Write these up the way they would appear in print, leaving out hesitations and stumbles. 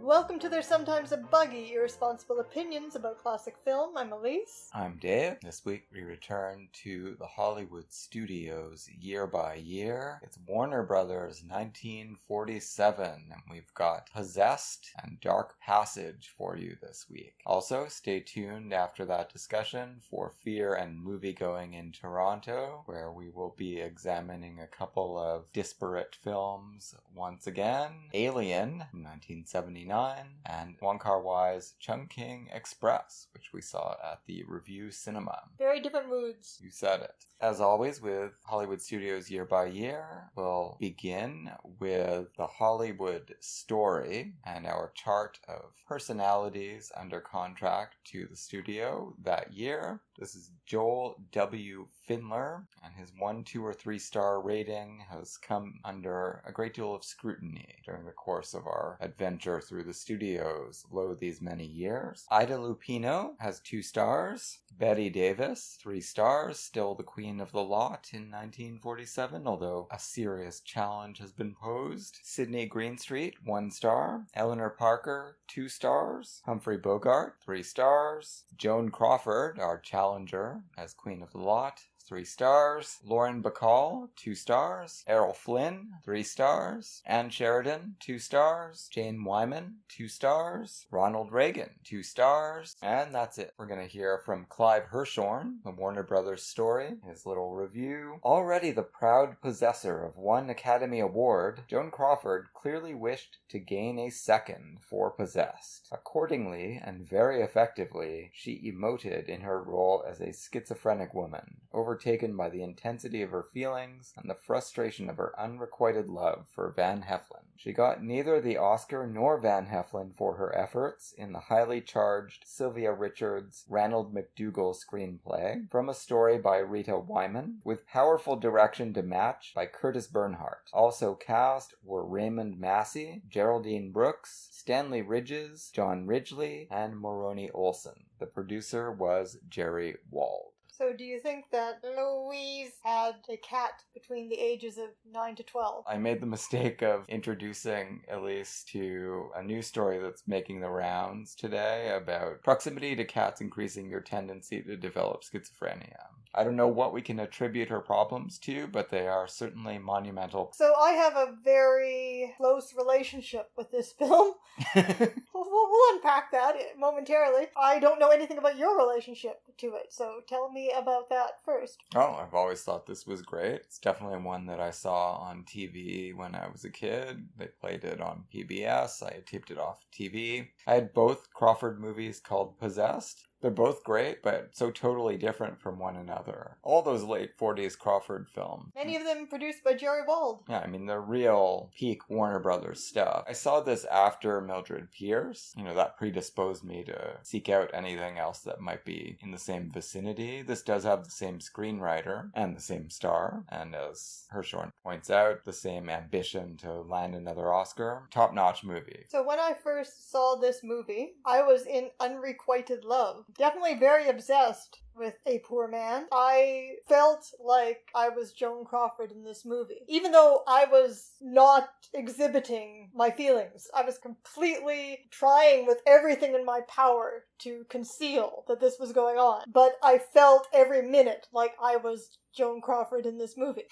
Welcome to There's Sometimes a Buggy, Irresponsible Opinions about Classic Film. I'm Elise. I'm Dave. This week we return to the Hollywood studios year by year. It's Warner Brothers 1947, and we've got Possessed and Dark Passage for you this week. Also, stay tuned after that discussion for Fear and Moviegoing in Toronto, where we will be examining a couple of disparate films once again. Alien, from 1979. And Wong Kar-wai's Chungking Express, which we saw at the Review Cinema. Very different moods. You said it. As always with Hollywood Studios Year by Year, we'll begin with the Hollywood story and our chart of personalities under contract to the studio that year. This is Joel W. Findler, and his 1, 2, or 3 star rating has come under a great deal of scrutiny during the course of our adventure through the studios lo these many years. Ida Lupino has 2 stars. Bette Davis, 3 stars, still the queen of the lot in 1947, although a serious challenge has been posed. Sidney Greenstreet, 1 star. Eleanor Parker, 2 stars. Humphrey Bogart, 3 stars. Joan Crawford, our challenger as queen of the lot, 3 stars. Lauren Bacall, 2 stars. Errol Flynn, 3 stars. Anne Sheridan, 2 stars. Jane Wyman, 2 stars. Ronald Reagan, 2 stars. And that's it. We're going to hear from Clive Hirschhorn, the Warner Brothers story, his little review. Already the proud possessor of 1 Academy Award, Joan Crawford clearly wished to gain a 2nd for Possessed. Accordingly, and very effectively, she emoted in her role as a schizophrenic woman, overtaken by the intensity of her feelings and the frustration of her unrequited love for Van Heflin. She got neither the Oscar nor Van Heflin for her efforts in the highly charged Sylvia Richards' Ranald McDougall screenplay, from a story by Rita Wyman, with powerful direction to match by Curtis Bernhardt. Also cast were Raymond Massey, Geraldine Brooks, Stanley Ridges, John Ridgely, and Moroni Olson. The producer was Jerry Wald. So do you think that Louise had a cat between the ages of 9 to 12? I made the mistake of introducing Elise to a news story that's making the rounds today about proximity to cats increasing your tendency to develop schizophrenia. I don't know what we can attribute her problems to, but they are certainly monumental. So I have a very close relationship with this film. We'll unpack that momentarily. I don't know anything about your relationship to it, so tell me about that first. Oh, I've always thought this was great. It's definitely one that I saw on TV when I was a kid. They played it on PBS. I taped it off TV. I had both Crawford movies called Possessed. They're both great, but so totally different from one another. All those late 40s Crawford films. Many of them produced by Jerry Wald. Yeah, I mean, they're real peak Warner Brothers stuff. I saw this after Mildred Pierce. That predisposed me to seek out anything else that might be in the same vicinity. This does have the same screenwriter and the same star, and as Hirschhorn points out, the same ambition to land another Oscar. Top-notch movie. So when I first saw this movie, I was in unrequited love. Definitely very obsessed with A Poor Man. I felt like I was Joan Crawford in this movie. Even though I was not exhibiting my feelings, I was completely trying with everything in my power to conceal that this was going on. But I felt every minute like I was Joan Crawford in this movie.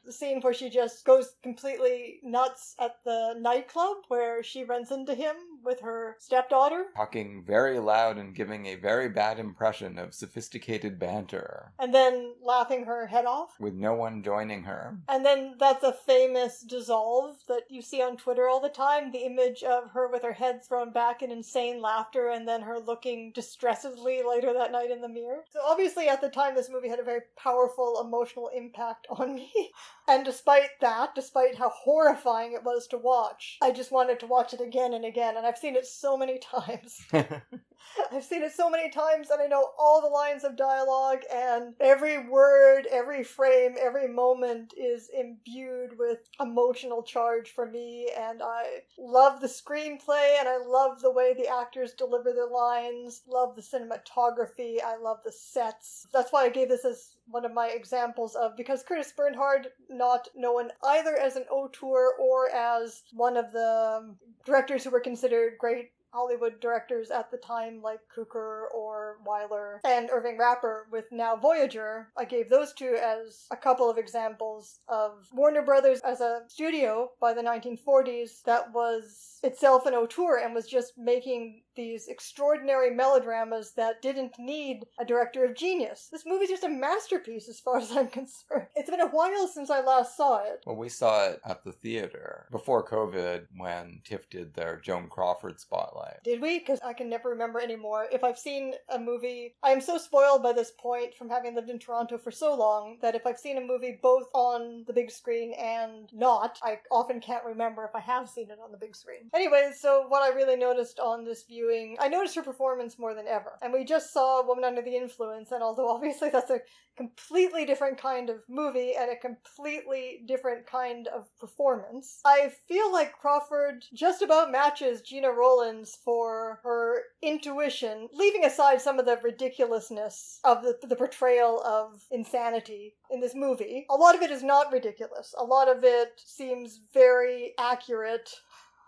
The scene where she just goes completely nuts at the nightclub where she runs into him with her stepdaughter. Talking very loud and giving a very bad impression of sophisticated banter. And then laughing her head off. With no one joining her. And then that's a famous dissolve that you see on Twitter all the time. The image of her with her head thrown back in insane laughter and then her looking distressedly later that night in the mirror. So obviously at the time this movie had a very powerful emotional impact on me. And despite how horrifying it was to watch, I just wanted to watch it again and again, and I've seen it so many times. I've seen it so many times and I know all the lines of dialogue, and every word, every frame, every moment is imbued with emotional charge for me, and I love the screenplay and I love the way the actors deliver their lines, love the cinematography, I love the sets. That's why I gave this as one of my examples of, because Curtis Bernhardt, not known either as an auteur or as one of the directors who were considered great Hollywood directors at the time, like Cooker or Wyler and Irving Rapper with now Voyager. I gave those two as a couple of examples of Warner Brothers as a studio by the 1940s that was itself an auteur and was just making these extraordinary melodramas that didn't need a director of genius. This movie's just a masterpiece as far as I'm concerned. It's been a while since I last saw it. Well, we saw it at the theater before COVID when TIFF did their Joan Crawford spotlight. Did we? Because I can never remember anymore. If I've seen a movie, I am so spoiled by this point from having lived in Toronto for so long that if I've seen a movie both on the big screen and not, I often can't remember if I have seen it on the big screen. Anyway, so what I really noticed on this viewing, I noticed her performance more than ever. And we just saw Woman Under the Influence, and although obviously that's a completely different kind of movie and a completely different kind of performance, I feel like Crawford just about matches Gina Rollins for her intuition, leaving aside some of the ridiculousness of the portrayal of insanity in this movie. A lot of it is not ridiculous. A lot of it seems very accurate,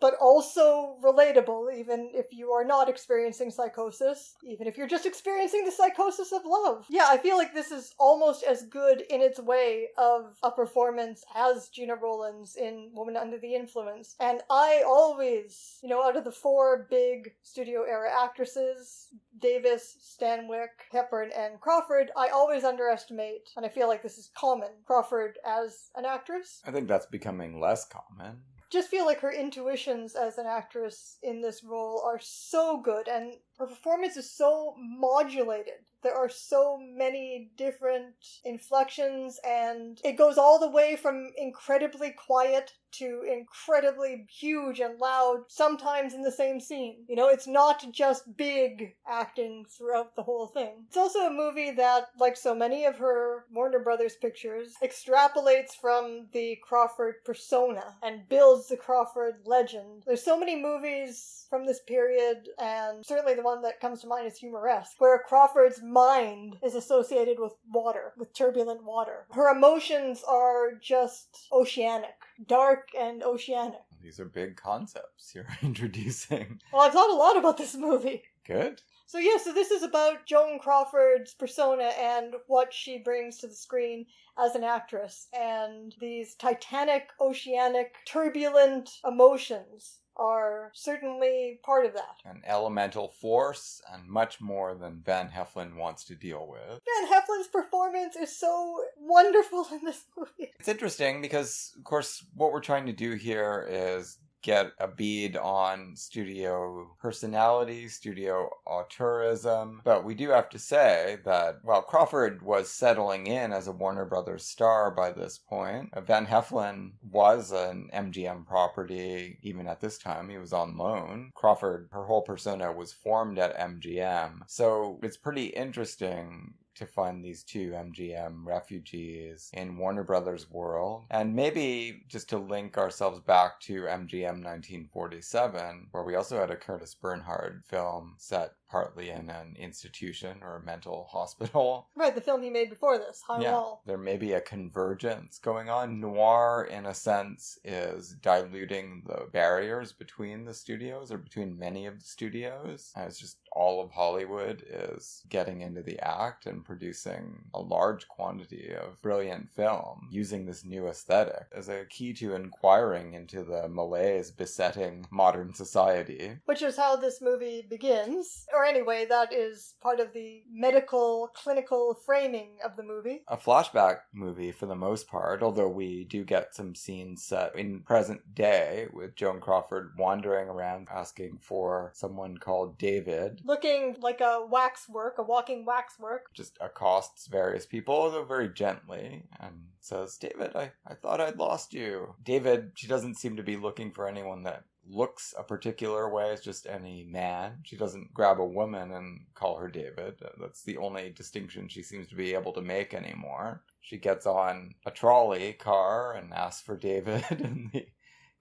but also relatable, even if you are not experiencing psychosis, even if you're just experiencing the psychosis of love. Yeah, I feel like this is almost as good in its way of a performance as Gina Rollins in Woman Under the Influence. And I always, out of the four big studio era actresses, Davis, Stanwyck, Hepburn, and Crawford, I always underestimate, and I feel like this is common, Crawford as an actress. I think that's becoming less common. Just feel like her intuitions as an actress in this role are so good, and her performance is so modulated. There are so many different inflections, and it goes all the way from incredibly quiet to incredibly huge and loud, sometimes in the same scene. It's not just big acting throughout the whole thing. It's also a movie that, like so many of her Warner Brothers pictures, extrapolates from the Crawford persona and builds the Crawford legend. There's so many movies from this period, and certainly the one that comes to mind is Humoresque, where Crawford's mind is associated with water, with turbulent water. Her emotions are just oceanic. Dark and oceanic. These are big concepts you're introducing. Well, I've thought a lot about this movie. Good. So this is about Joan Crawford's persona and what she brings to the screen as an actress, and these titanic, oceanic, turbulent emotions are certainly part of that. An elemental force, and much more than Van Heflin wants to deal with. Van Heflin's performance is so wonderful in this movie. It's interesting because, of course, what we're trying to do here is get a bead on studio personality, studio auteurism. But we do have to say that while Crawford was settling in as a Warner Brothers star by this point, Van Heflin was an MGM property even at this time. He was on loan. Crawford, her whole persona was formed at MGM. So it's pretty interesting to find these two MGM refugees in Warner Brothers' world. And maybe just to link ourselves back to MGM 1947, where we also had a Curtis Bernhardt film set partly in an institution or a mental hospital. Right, the film he made before this, High Wall. There may be a convergence going on. Noir, in a sense, is diluting the barriers between the studios, or between many of the studios. And it's just all of Hollywood is getting into the act and producing a large quantity of brilliant film using this new aesthetic as a key to inquiring into the malaise besetting modern society. Which is how this movie begins. Or anyway, that is part of the medical, clinical framing of the movie. A flashback movie for the most part, although we do get some scenes set in present day with Joan Crawford wandering around asking for someone called David. Looking like a waxwork, a walking waxwork. Just accosts various people, although very gently, and says, David, I thought I'd lost you. David, she doesn't seem to be looking for anyone that looks a particular way as just any man. She doesn't grab a woman and call her David. That's the only distinction she seems to be able to make anymore. She gets on a trolley car and asks for David, and the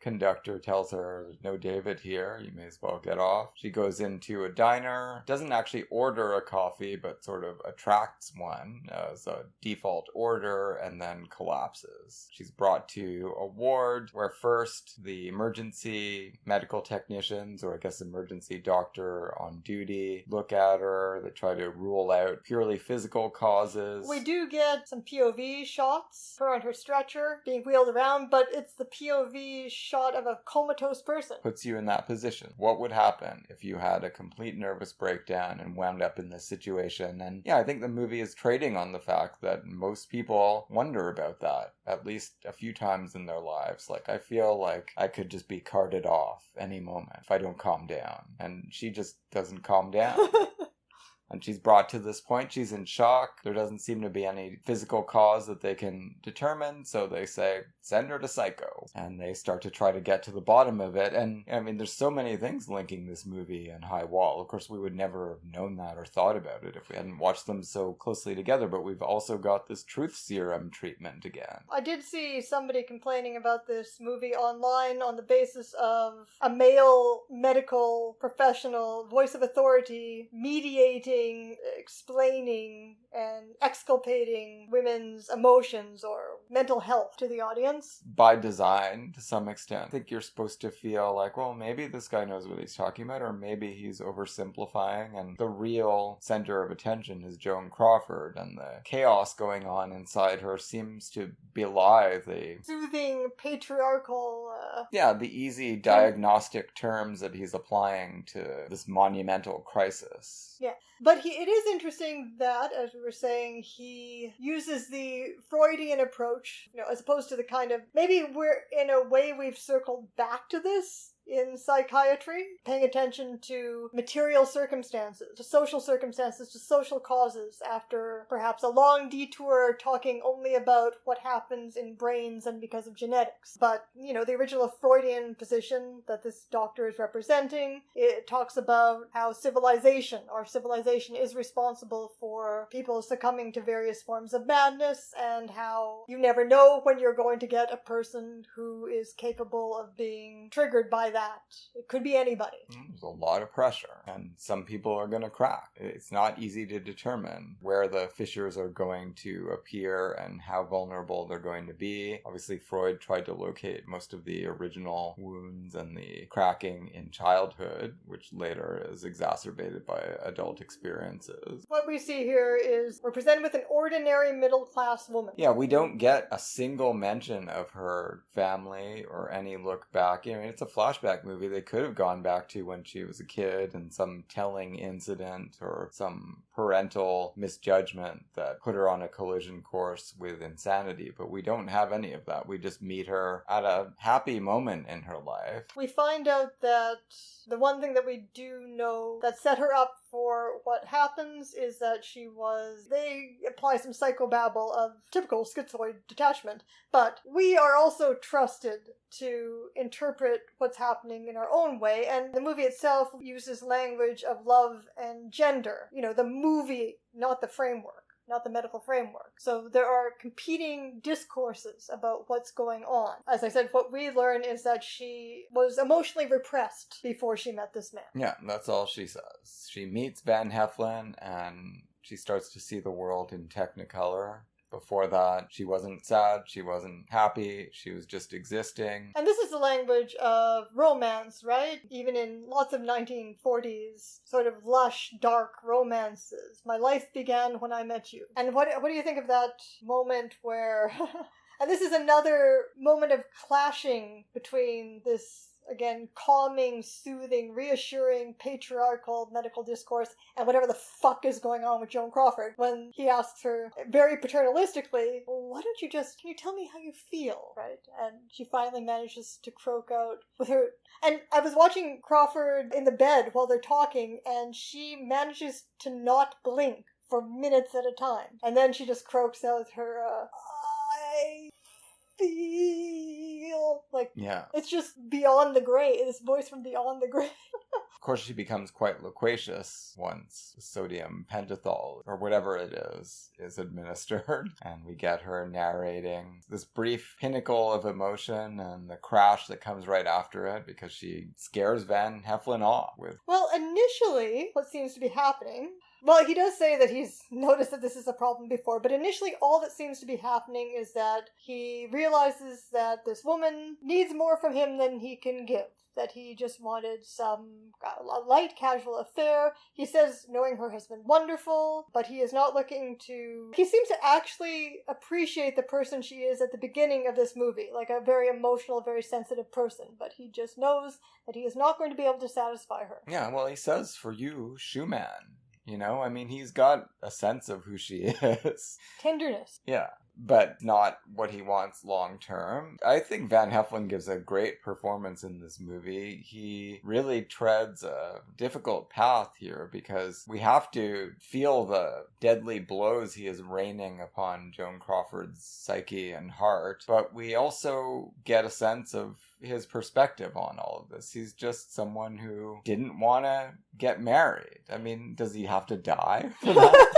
conductor tells her, there's no David here, you may as well get off. She goes into a diner, doesn't actually order a coffee, but sort of attracts one as a default order, and then collapses. She's brought to a ward where first the emergency medical technicians, or I guess emergency doctor on duty, look at her. They try to rule out purely physical causes. We do get some POV shots, her on her stretcher being wheeled around, but it's the POV shot of a comatose person. Puts you in that position. What would happen if you had a complete nervous breakdown and wound up in this situation? And yeah, I think the movie is trading on the fact that most people wonder about that at least a few times in their lives. Like, I feel like I could just be carted off any moment if I don't calm down. And she just doesn't calm down. And she's brought to this point. She's in shock. There doesn't seem to be any physical cause that they can determine. So they say, send her to psycho. And they start to try to get to the bottom of it. And I mean, there's so many things linking this movie and High Wall. Of course, we would never have known that or thought about it if we hadn't watched them so closely together. But we've also got this truth serum treatment again. I did see somebody complaining about this movie online on the basis of a male medical professional, voice of authority, mediating, explaining, and exculpating women's emotions or mental health to the audience. By design, to some extent. I think you're supposed to feel like, well, maybe this guy knows what he's talking about, or maybe he's oversimplifying, and the real center of attention is Joan Crawford, and the chaos going on inside her seems to belie the soothing, patriarchal... the easy diagnostic terms that he's applying to this monumental crisis. Yeah. But it is interesting that, as we were saying, he uses the Freudian approach, as opposed to the kind of, maybe in a way we've circled back to this in psychiatry, paying attention to material circumstances, to social causes, after perhaps a long detour talking only about what happens in brains and because of genetics. But, the original Freudian position that this doctor is representing, it talks about how our civilization is responsible for people succumbing to various forms of madness, and how you never know when you're going to get a person who is capable of being triggered by that. It could be anybody. There's a lot of pressure, and some people are going to crack. It's not easy to determine where the fissures are going to appear and how vulnerable they're going to be. Obviously, Freud tried to locate most of the original wounds and the cracking in childhood, which later is exacerbated by adult experiences. What we see here is we're presented with an ordinary middle-class woman. Yeah, we don't get a single mention of her family or any look back. It's a flashback movie. They could have gone back to when she was a kid and some telling incident or some parental misjudgment that put her on a collision course with insanity, but we don't have any of that. We just meet her at a happy moment in her life. We find out that the one thing that we do know that set her up for what happens is that they apply some psychobabble of typical schizoid detachment, but we are also trusted to interpret what's happening in our own way, and the movie itself uses language of love and gender. The movie, not the framework. Not the medical framework. So there are competing discourses about what's going on. As I said, what we learn is that she was emotionally repressed before she met this man. Yeah, that's all she says. She meets Van Heflin and she starts to see the world in Technicolor. Before that, she wasn't sad, she wasn't happy, she was just existing. And this is the language of romance, right? Even in lots of 1940s, sort of lush, dark romances. My life began when I met you. And what do you think of that moment where... and this is another moment of clashing between this, again, calming, soothing, reassuring, patriarchal medical discourse and whatever the fuck is going on with Joan Crawford when he asks her very paternalistically, well, can you tell me how you feel, right? And she finally manages to croak out with her... And I was watching Crawford in the bed while they're talking, and she manages to not blink for minutes at a time. And then she just croaks out her, I feel feel like Yeah. it's just beyond the grave, this voice from beyond the grave. Of course, she becomes quite loquacious once sodium pentothal, or whatever it is administered. And we get her narrating this brief pinnacle of emotion and the crash that comes right after it because she scares Van Heflin off with... Well, initially, what seems to be happening... Well, he does say that he's noticed that this is a problem before, but initially all that seems to be happening is that he realizes that this woman needs more from him than he can give. That he just wanted a light, casual affair. He says knowing her has been wonderful, but he is not looking to... He seems to actually appreciate the person she is at the beginning of this movie, like a very emotional, very sensitive person, but he just knows that he is not going to be able to satisfy her. Yeah, well, he says, for you, shoeman. You know, I mean, he's got a sense of who she is. Tenderness. Yeah, but not what he wants long term. I think Van Heflin gives a great performance in this movie. He really treads a difficult path here because we have to feel the deadly blows he is raining upon Joan Crawford's psyche and heart, but we also get a sense of his perspective on all of this. He's just someone who didn't want to get married. I mean, does he have to die for that?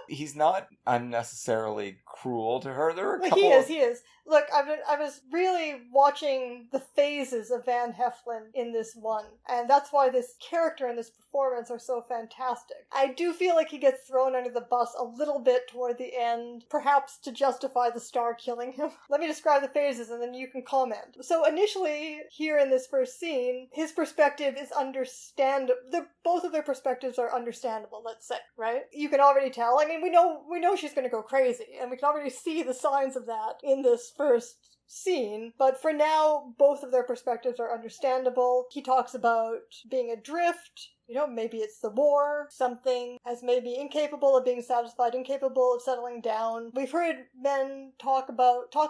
He's not unnecessarily cruel to her. There are a couple... He is. Look, I was really watching the phases of Van Heflin in this one, and that's why this character and this performance are so fantastic. I do feel like he gets thrown under the bus a little bit toward the end, perhaps to justify the star killing him. Let me describe the phases and then you can comment. So initially, here in this first scene, his perspective is understandable. Both of their perspectives are understandable, let's say, right? You can already tell. I mean, we know she's going to go crazy, and we can already see the signs of that in this first scene, but for now, both of their perspectives are understandable. He talks about being adrift. You know, maybe it's the war, something as maybe incapable of being satisfied, incapable of settling down. We've heard men talk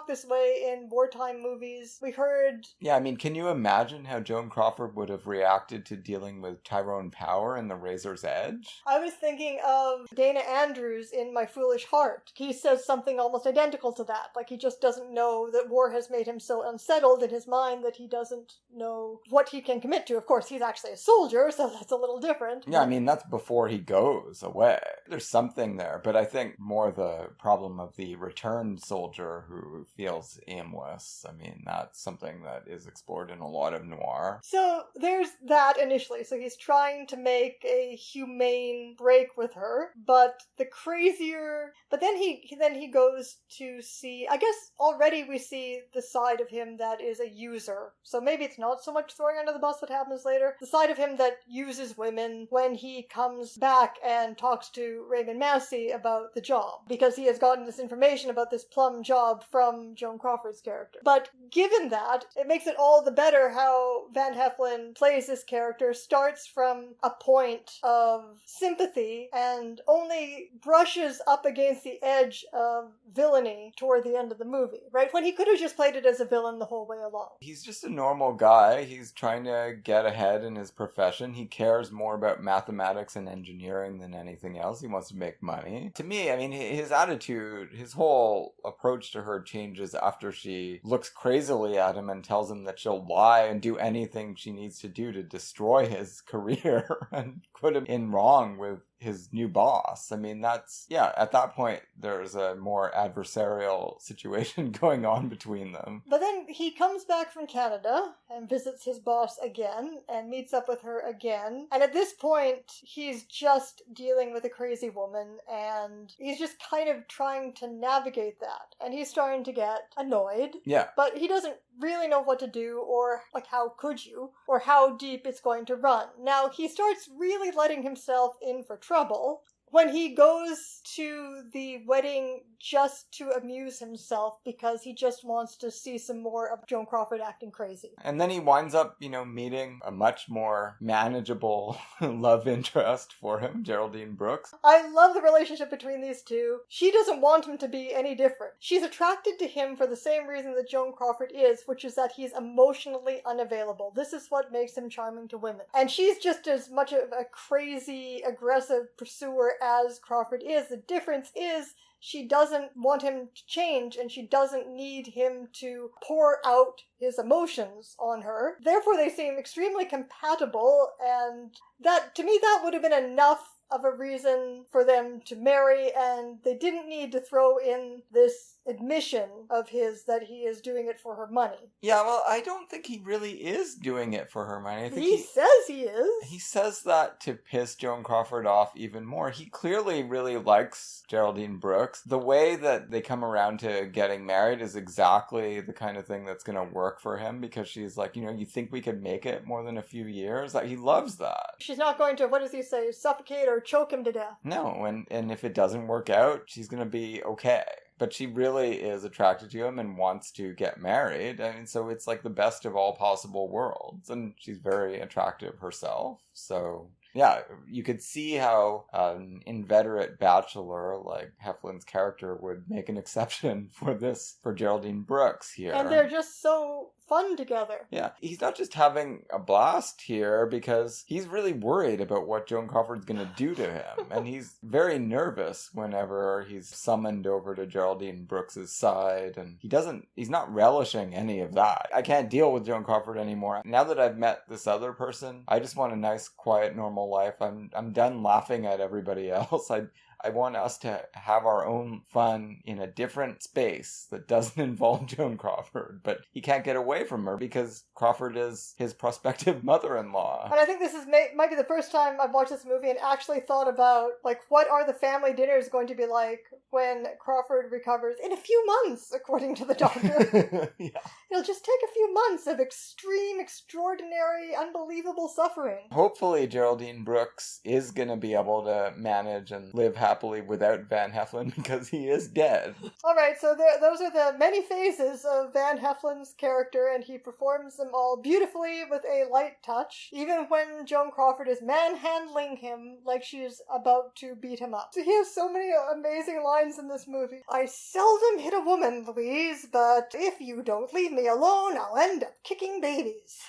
this way in wartime movies. We heard... Yeah, I mean, can you imagine how Joan Crawford would have reacted to dealing with Tyrone Power in The Razor's Edge? I was thinking of Dana Andrews in My Foolish Heart. He says something almost identical to that. Like, he just doesn't know that war has made him so unsettled in his mind that he doesn't know what he can commit to. Of course, he's actually a soldier, so that's a little different. Yeah, I mean, that's before he goes away. There's something there, but I think more the problem of the returned soldier who feels aimless. I mean, that's something that is explored in a lot of noir. So there's that initially. So he's trying to make a humane break with her, but then he goes to see, I guess already we see the side of him that is a user. So maybe it's not so much throwing under the bus what happens later. The side of him that uses women when he comes back and talks to Raymond Massey about the job, because he has gotten this information about this plum job from Joan Crawford's character. But given that, it makes it all the better how Van Heflin plays this character, starts from a point of sympathy and only brushes up against the edge of villainy toward the end of the movie, right? When he could have just played it as a villain the whole way along. He's just a normal guy. He's trying to get ahead in his profession. He cares more about mathematics and engineering than anything else. He wants to make money. To me, I mean, his attitude, his whole approach to her changes after she looks crazily at him and tells him that she'll lie and do anything she needs to do to destroy his career and put him in wrong with his new boss. I mean, at that point, there's a more adversarial situation going on between them. But then he comes back from Canada and visits his boss again and meets up with her again. And at this point, he's just dealing with a crazy woman and he's just kind of trying to navigate that. And he's starting to get annoyed. Yeah. But he doesn't really know what to do, or like how could you, or how deep it's going to run. Now, he starts really letting himself in for trouble when he goes to the wedding just to amuse himself because he just wants to see some more of Joan Crawford acting crazy. And then he winds up, meeting a much more manageable love interest for him, Geraldine Brooks. I love the relationship between these two. She doesn't want him to be any different. She's attracted to him for the same reason that Joan Crawford is, which is that he's emotionally unavailable. This is what makes him charming to women. And she's just as much of a crazy, aggressive pursuer as Crawford is. The difference is she doesn't want him to change, and she doesn't need him to pour out his emotions on her. Therefore, they seem extremely compatible, and that, to me, that would have been enough of a reason for them to marry, and they didn't need to throw in this admission of his that he is doing it for her money. Yeah, well, I don't think he really is doing it for her money. I think he says he is. He says that to piss Joan Crawford off even more. He clearly really likes Geraldine Brooks. The way that they come around to getting married is exactly the kind of thing that's going to work for him, because she's like, you think we could make it more than a few years? Like, he loves that. She's not going to, what does he say, suffocate or choke him to death. No, and if it doesn't work out, she's going to be okay. But she really is attracted to him and wants to get married. I mean, so it's like the best of all possible worlds. And she's very attractive herself. So, yeah, you could see how an inveterate bachelor like Heflin's character would make an exception for Geraldine Brooks here. And they're just so fun together. Yeah, he's not just having a blast here because he's really worried about what Joan Crawford's going to do to him. And he's very nervous whenever he's summoned over to Geraldine Brooks's side. And he's not relishing any of that. I can't deal with Joan Crawford anymore. Now that I've met this other person, I just want a nice, quiet, normal life. I'm done laughing at everybody else. I want us to have our own fun in a different space that doesn't involve Joan Crawford. But he can't get away from her because Crawford is his prospective mother-in-law. And I think this might be the first time I've watched this movie and actually thought about, like, what are the family dinners going to be like when Crawford recovers in a few months, according to the doctor. Yeah. It'll just take a few months of extreme, extraordinary, unbelievable suffering. Hopefully Geraldine Brooks is going to be able to manage and live happily without Van Heflin, because he is dead. Alright, so those are the many phases of Van Heflin's character, and he performs them all beautifully with a light touch, even when Joan Crawford is manhandling him like she's about to beat him up. So he has so many amazing lines in this movie. I seldom hit a woman, Louise, but if you don't leave me alone, I'll end up kicking babies.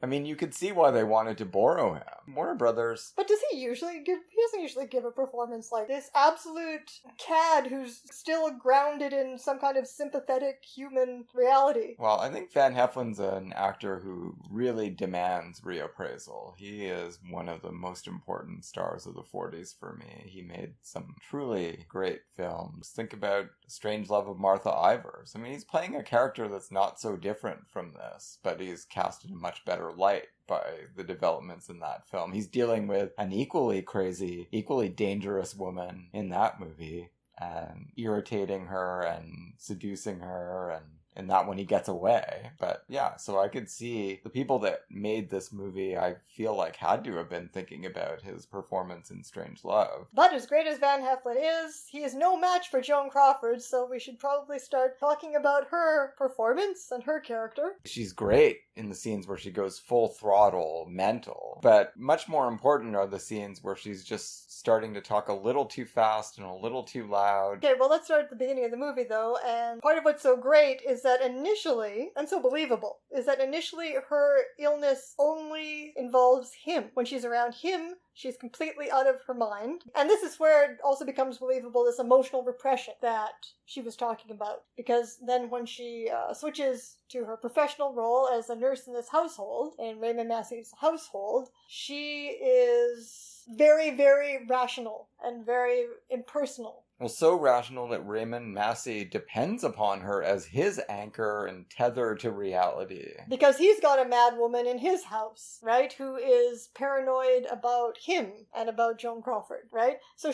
I mean, you could see why they wanted to borrow him. Warner Brothers. But he doesn't usually give a performance like this absolute cad who's still grounded in some kind of sympathetic human reality. Well, I think Van Heflin's an actor who really demands reappraisal. He is one of the most important stars of the 40s for me. He made some truly great films. Think about Strange Love of Martha Ivers. I mean, he's playing a character that's not so different from this, but he's cast in a much better light by the developments in that film. He's dealing with an equally crazy, equally dangerous woman in that movie, and irritating her and seducing her, and that when he gets away. But yeah, so I could see the people that made this movie, I feel like, had to have been thinking about his performance in Strange Love. But as great as Van Heflin is, he is no match for Joan Crawford, so we should probably start talking about her performance and her character. She's great in the scenes where she goes full throttle mental, but much more important are the scenes where she's just starting to talk a little too fast and a little too loud. Okay, well, let's start at the beginning of the movie, though, and part of what's so great is that initially, and so believable, is that initially her illness only involves him. When she's around him, she's completely out of her mind. And this is where it also becomes believable, this emotional repression that she was talking about. Because then when she switches to her professional role as a nurse in this household, in Raymond Massey's household, she is very, very rational and very impersonal. Well, so rational that Raymond Massey depends upon her as his anchor and tether to reality. Because he's got a mad woman in his house, right? Who is paranoid about him and about Joan Crawford, right? So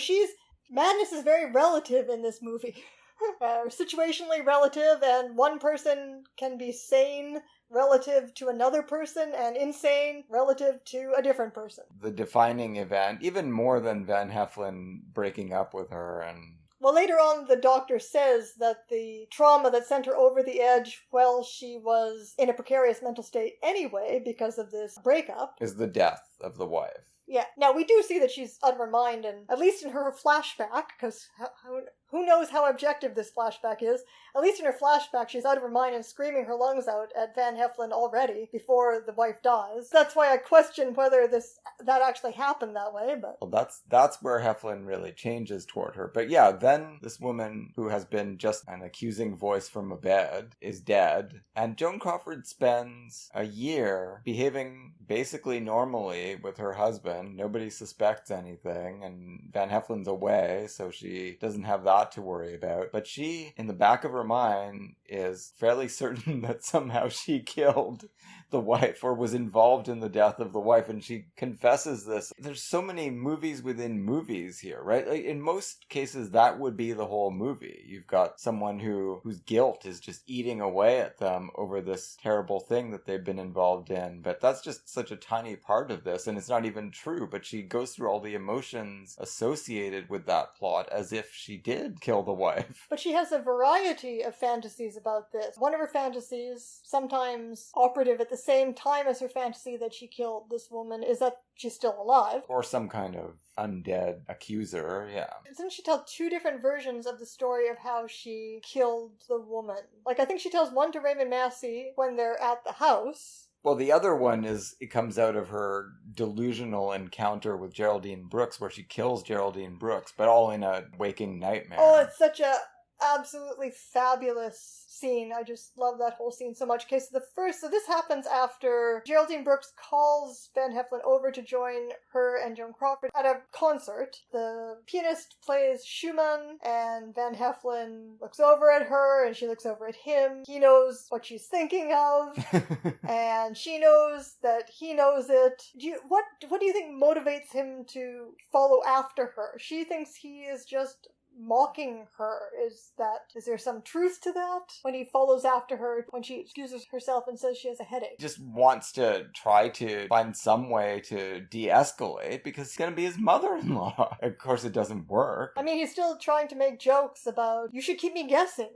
madness is very relative in this movie. Situationally relative, and one person can be sane relative to another person and insane relative to a different person. The defining event, even more than Van Heflin breaking up with her and... Well, later on, the doctor says that the trauma that sent her over the edge while she was in a precarious mental state anyway, because of this breakup, is the death of the wife. Yeah. Now, we do see that she's out of her mind, and at least in her flashback, because Who knows how objective this flashback is? At least in her flashback, she's out of her mind and screaming her lungs out at Van Heflin already before the wife dies. That's why I question whether that actually happened that way, but... Well, that's where Heflin really changes toward her. But yeah, then this woman who has been just an accusing voice from a bed is dead, and Joan Crawford spends a year behaving basically normally with her husband. Nobody suspects anything, and Van Heflin's away, so she doesn't have that to worry about. But she, in the back of her mind, is fairly certain that somehow she killed the wife or was involved in the death of the wife, and she confesses this. There's so many movies within movies here, right? Like, in most cases, that would be the whole movie. You've got someone whose guilt is just eating away at them over this terrible thing that they've been involved in, but that's just such a tiny part of this, and it's not even true, but she goes through all the emotions associated with that plot as if she did kill the wife. But she has a variety of fantasies about this. One of her fantasies, sometimes operative at the same time as her fantasy that she killed this woman, is that she's still alive. Or some kind of undead accuser, yeah. Doesn't she tell two different versions of the story of how she killed the woman? Like, I think she tells one to Raymond Massey when they're at the house. Well, the other one it comes out of her delusional encounter with Geraldine Brooks, where she kills Geraldine Brooks, but all in a waking nightmare. Oh, it's such a absolutely fabulous scene. I just love that whole scene so much. Okay, so this happens after Geraldine Brooks calls Van Heflin over to join her and Joan Crawford at a concert. The pianist plays Schumann, and Van Heflin looks over at her, and she looks over at him. He knows what she's thinking of, and she knows that he knows it. What do you think motivates him to follow after her? She thinks he is just mocking her. Is there some truth to that when he follows after her when she excuses herself and says she has a headache? Just wants to try to find some way to de-escalate because he's going to be his mother-in-law. Of course it doesn't work. I mean, he's still trying to make jokes about, you should keep me guessing.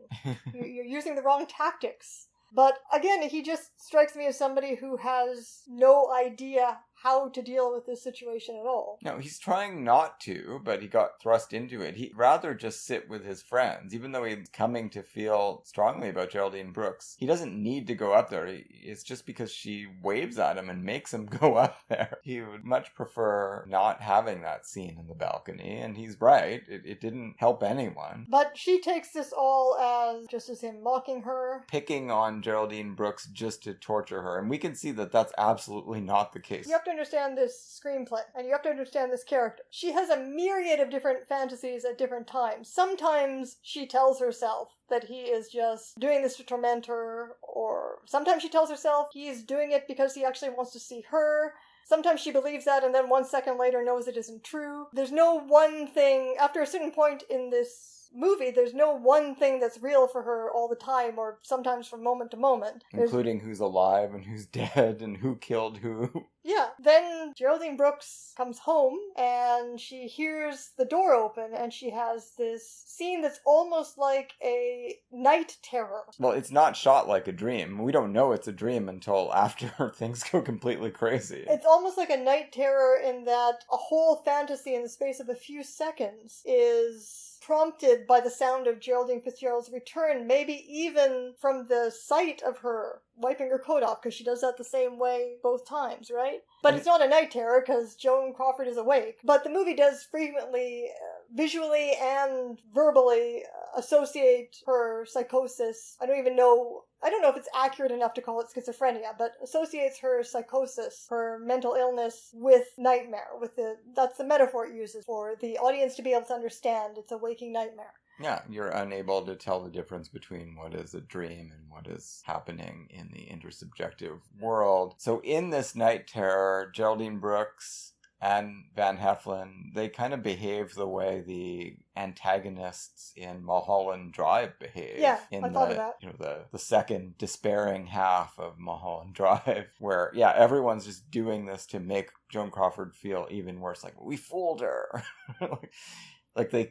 You're using the wrong tactics. But again, he just strikes me as somebody who has no idea how to deal with this situation at all. No, he's trying not to, but he got thrust into it. He'd rather just sit with his friends, even though he's coming to feel strongly about Geraldine Brooks. He doesn't need to go up there. It's just because she waves at him and makes him go up there. He would much prefer not having that scene in the balcony, and he's right. It didn't help anyone. But she takes this all as just as him mocking her. Picking on Geraldine Brooks just to torture her, and we can see that that's absolutely not the case. You have to understand this screenplay, and you have to understand this character. She has a myriad of different fantasies at different times. Sometimes she tells herself that he is just doing this to torment her, or sometimes she tells herself he's doing it because he actually wants to see her. Sometimes she believes that and then 1 second later knows it isn't true. There's no one thing, after a certain point in this movie, there's no one thing that's real for her all the time, or sometimes from moment to moment. Including who's alive and who's dead and who killed who. Yeah. Then Geraldine Brooks comes home and she hears the door open and she has this scene that's almost like a night terror. Well, it's not shot like a dream. We don't know it's a dream until after things go completely crazy. It's almost like a night terror in that a whole fantasy in the space of a few seconds is prompted by the sound of Geraldine Fitzgerald's return, maybe even from the sight of her wiping her coat off, because she does that the same way both times, right? But it's not a night terror, because Joan Crawford is awake. But the movie does frequently, visually and verbally, associate her psychosis. I don't know if it's accurate enough to call it schizophrenia, but associates her psychosis, her mental illness, with nightmare. That's the metaphor it uses for the audience to be able to understand it's a waking nightmare. Yeah, you're unable to tell the difference between what is a dream and what is happening in the intersubjective world. So in this night terror, Geraldine Brooks and Van Heflin, they kind of behave the way the antagonists in Mulholland Drive behave. Yeah, in I thought of that. The second despairing half of Mulholland Drive, where, yeah, everyone's just doing this to make Joan Crawford feel even worse. Like, we fooled her.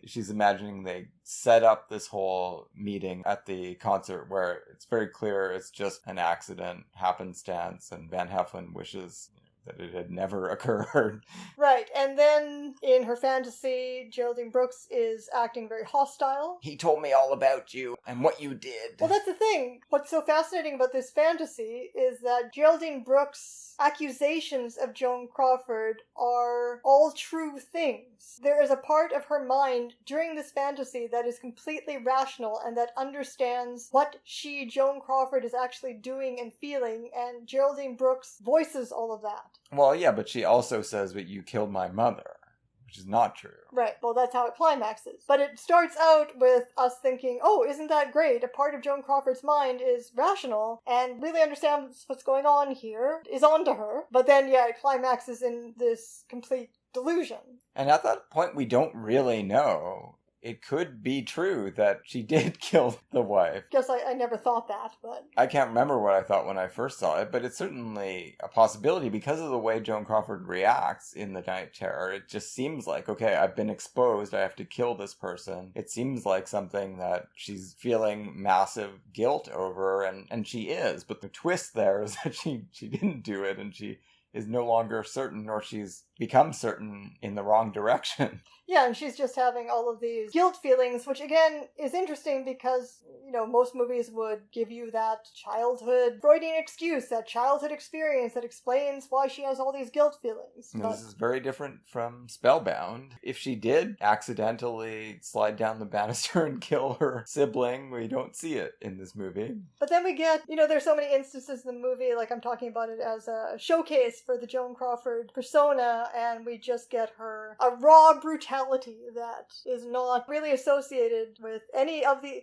She's imagining they set up this whole meeting at the concert where it's very clear it's just an accident, happenstance, and Van Heflin wishes that it had never occurred. Right, and then in her fantasy, Geraldine Brooks is acting very hostile. He told me all about you and what you did. Well, that's the thing. What's so fascinating about this fantasy is that Geraldine Brooks' accusations of Joan Crawford are all true things. There is a part of her mind during this fantasy that is completely rational and that understands what she, Joan Crawford, is actually doing and feeling, and Geraldine Brooks voices all of that. Well, yeah, but she also says that you killed my mother, which is not true. Right, well, that's how it climaxes. But it starts out with us thinking, oh, isn't that great? A part of Joan Crawford's mind is rational and really understands what's going on here, is onto her. But then, yeah, it climaxes in this complete delusion. And at that point, we don't really know. It could be true that she did kill the wife. Guess I never thought that, but... I can't remember what I thought when I first saw it, but it's certainly a possibility because of the way Joan Crawford reacts in The Night Terror. It just seems like, okay, I've been exposed, I have to kill this person. It seems like something that she's feeling massive guilt over, and she is. But the twist there is that she didn't do it, and she is no longer certain, or she's become certain in the wrong direction. Yeah, and she's just having all of these guilt feelings, which again is interesting because, most movies would give you that childhood Freudian excuse, that childhood experience that explains why she has all these guilt feelings. This is very different from Spellbound. If she did accidentally slide down the banister and kill her sibling, we don't see it in this movie. But then we get, there's so many instances in the movie, like I'm talking about it as a showcase for the Joan Crawford persona, and we just get her a raw brutality that is not really associated with any of the,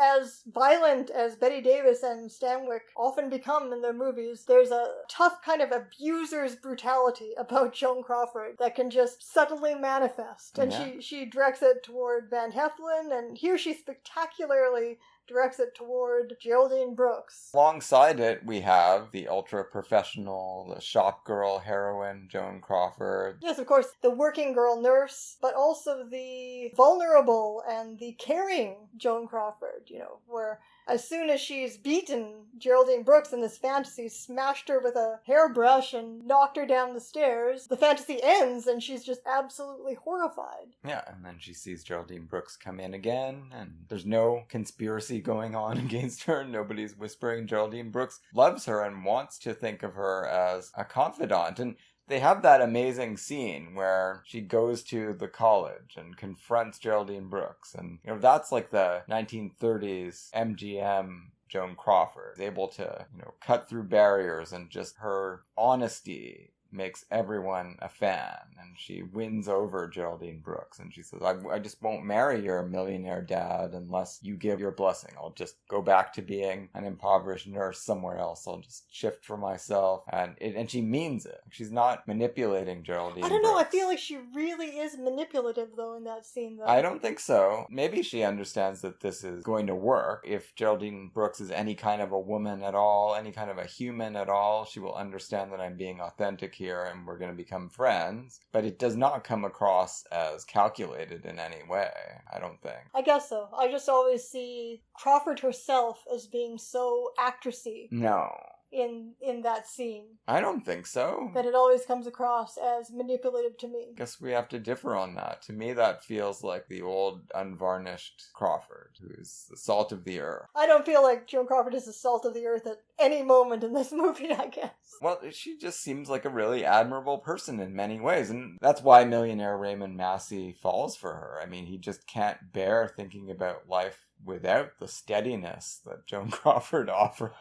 as violent as Bette Davis and Stanwyck often become in their movies, there's a tough kind of abuser's brutality about Joan Crawford that can just subtly manifest. And she directs it toward Van Heflin, and here she spectacularly directs it toward Geraldine Brooks. Alongside it, we have the ultra-professional, the shop girl heroine, Joan Crawford. Yes, of course, the working girl nurse, but also the vulnerable and the caring Joan Crawford, where as soon as she's beaten Geraldine Brooks in this fantasy, smashed her with a hairbrush and knocked her down the stairs, the fantasy ends and she's just absolutely horrified. Yeah, and then she sees Geraldine Brooks come in again, and there's no conspiracy going on against her. Nobody's whispering. Geraldine Brooks loves her and wants to think of her as a confidant. And they have that amazing scene where she goes to the college and confronts Geraldine Brooks. And, that's like the 1930s MGM Joan Crawford. Is able to, cut through barriers, and just her honesty makes everyone a fan, and she wins over Geraldine Brooks, and she says, I just won't marry your millionaire dad unless you give your blessing. I'll just go back to being an impoverished nurse somewhere else. I'll just shift for myself, and she means it. She's not manipulating Geraldine I don't know, Brooks. I feel like she really is manipulative, though, in that scene, though. I don't think so. Maybe she understands that this is going to work. If Geraldine Brooks is any kind of a woman at all, any kind of a human at all, she will understand that I'm being authentic here and we're going to become friends. But it does not come across as calculated in any way, I don't think. I guess so. I just always see Crawford herself as being so actressy. No. In that scene. I don't think so. That it always comes across as manipulative to me. Guess we have to differ on that. To me, that feels like the old, unvarnished Crawford, who's the salt of the earth. I don't feel like Joan Crawford is the salt of the earth at any moment in this movie, I guess. Well, she just seems like a really admirable person in many ways, and that's why millionaire Raymond Massey falls for her. I mean, he just can't bear thinking about life without the steadiness that Joan Crawford offers.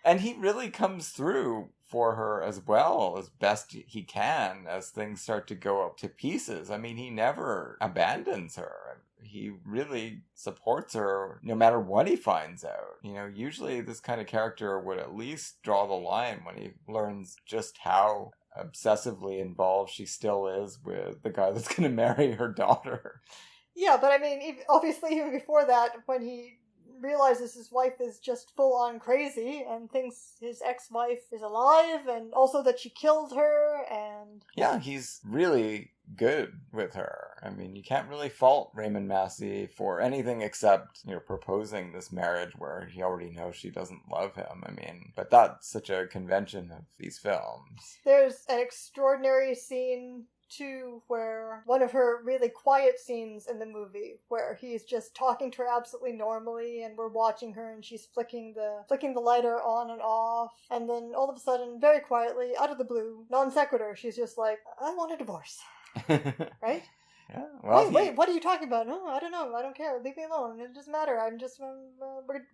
And he really comes through for her as well, as best he can, as things start to go up to pieces. I mean, he never abandons her. He really supports her no matter what he finds out. Usually this kind of character would at least draw the line when he learns just how obsessively involved she still is with the guy that's going to marry her daughter. Yeah, but I mean, obviously even before that, when he realizes his wife is just full on crazy and thinks his ex-wife is alive, and also that she killed her, and... Yeah, he's really good with her. I mean, you can't really fault Raymond Massey for anything except, proposing this marriage where he already knows she doesn't love him. I mean, but that's such a convention of these films. There's an extraordinary scene too, where one of her really quiet scenes in the movie, where he's just talking to her absolutely normally, and we're watching her, and she's flicking the lighter on and off, and then all of a sudden, very quietly, out of the blue, non sequitur, she's just like, "I want a divorce." Right? Yeah. Well, wait, what are you talking about? No, I don't know. I don't care. Leave me alone. It doesn't matter. I'm just,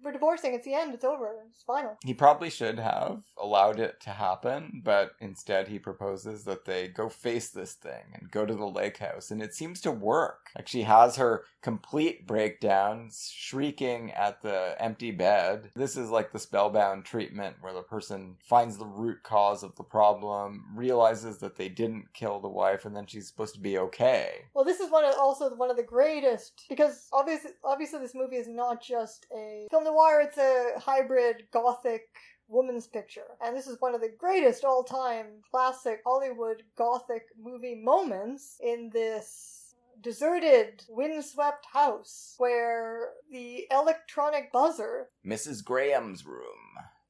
we're divorcing. It's the end. It's over. It's final. He probably should have allowed it to happen, but instead he proposes that they go face this thing and go to the lake house, and it seems to work. Like, she has her complete breakdown, shrieking at the empty bed. This is like the spellbound treatment where the person finds the root cause of the problem, realizes that they didn't kill the wife, and then she's supposed to be okay. Well, this is also one of the greatest, because obviously this movie is not just a film noir, it's a hybrid gothic woman's picture. And this is one of the greatest all-time classic Hollywood gothic movie moments in this deserted, windswept house where the electronic buzzer, Mrs. Graham's room,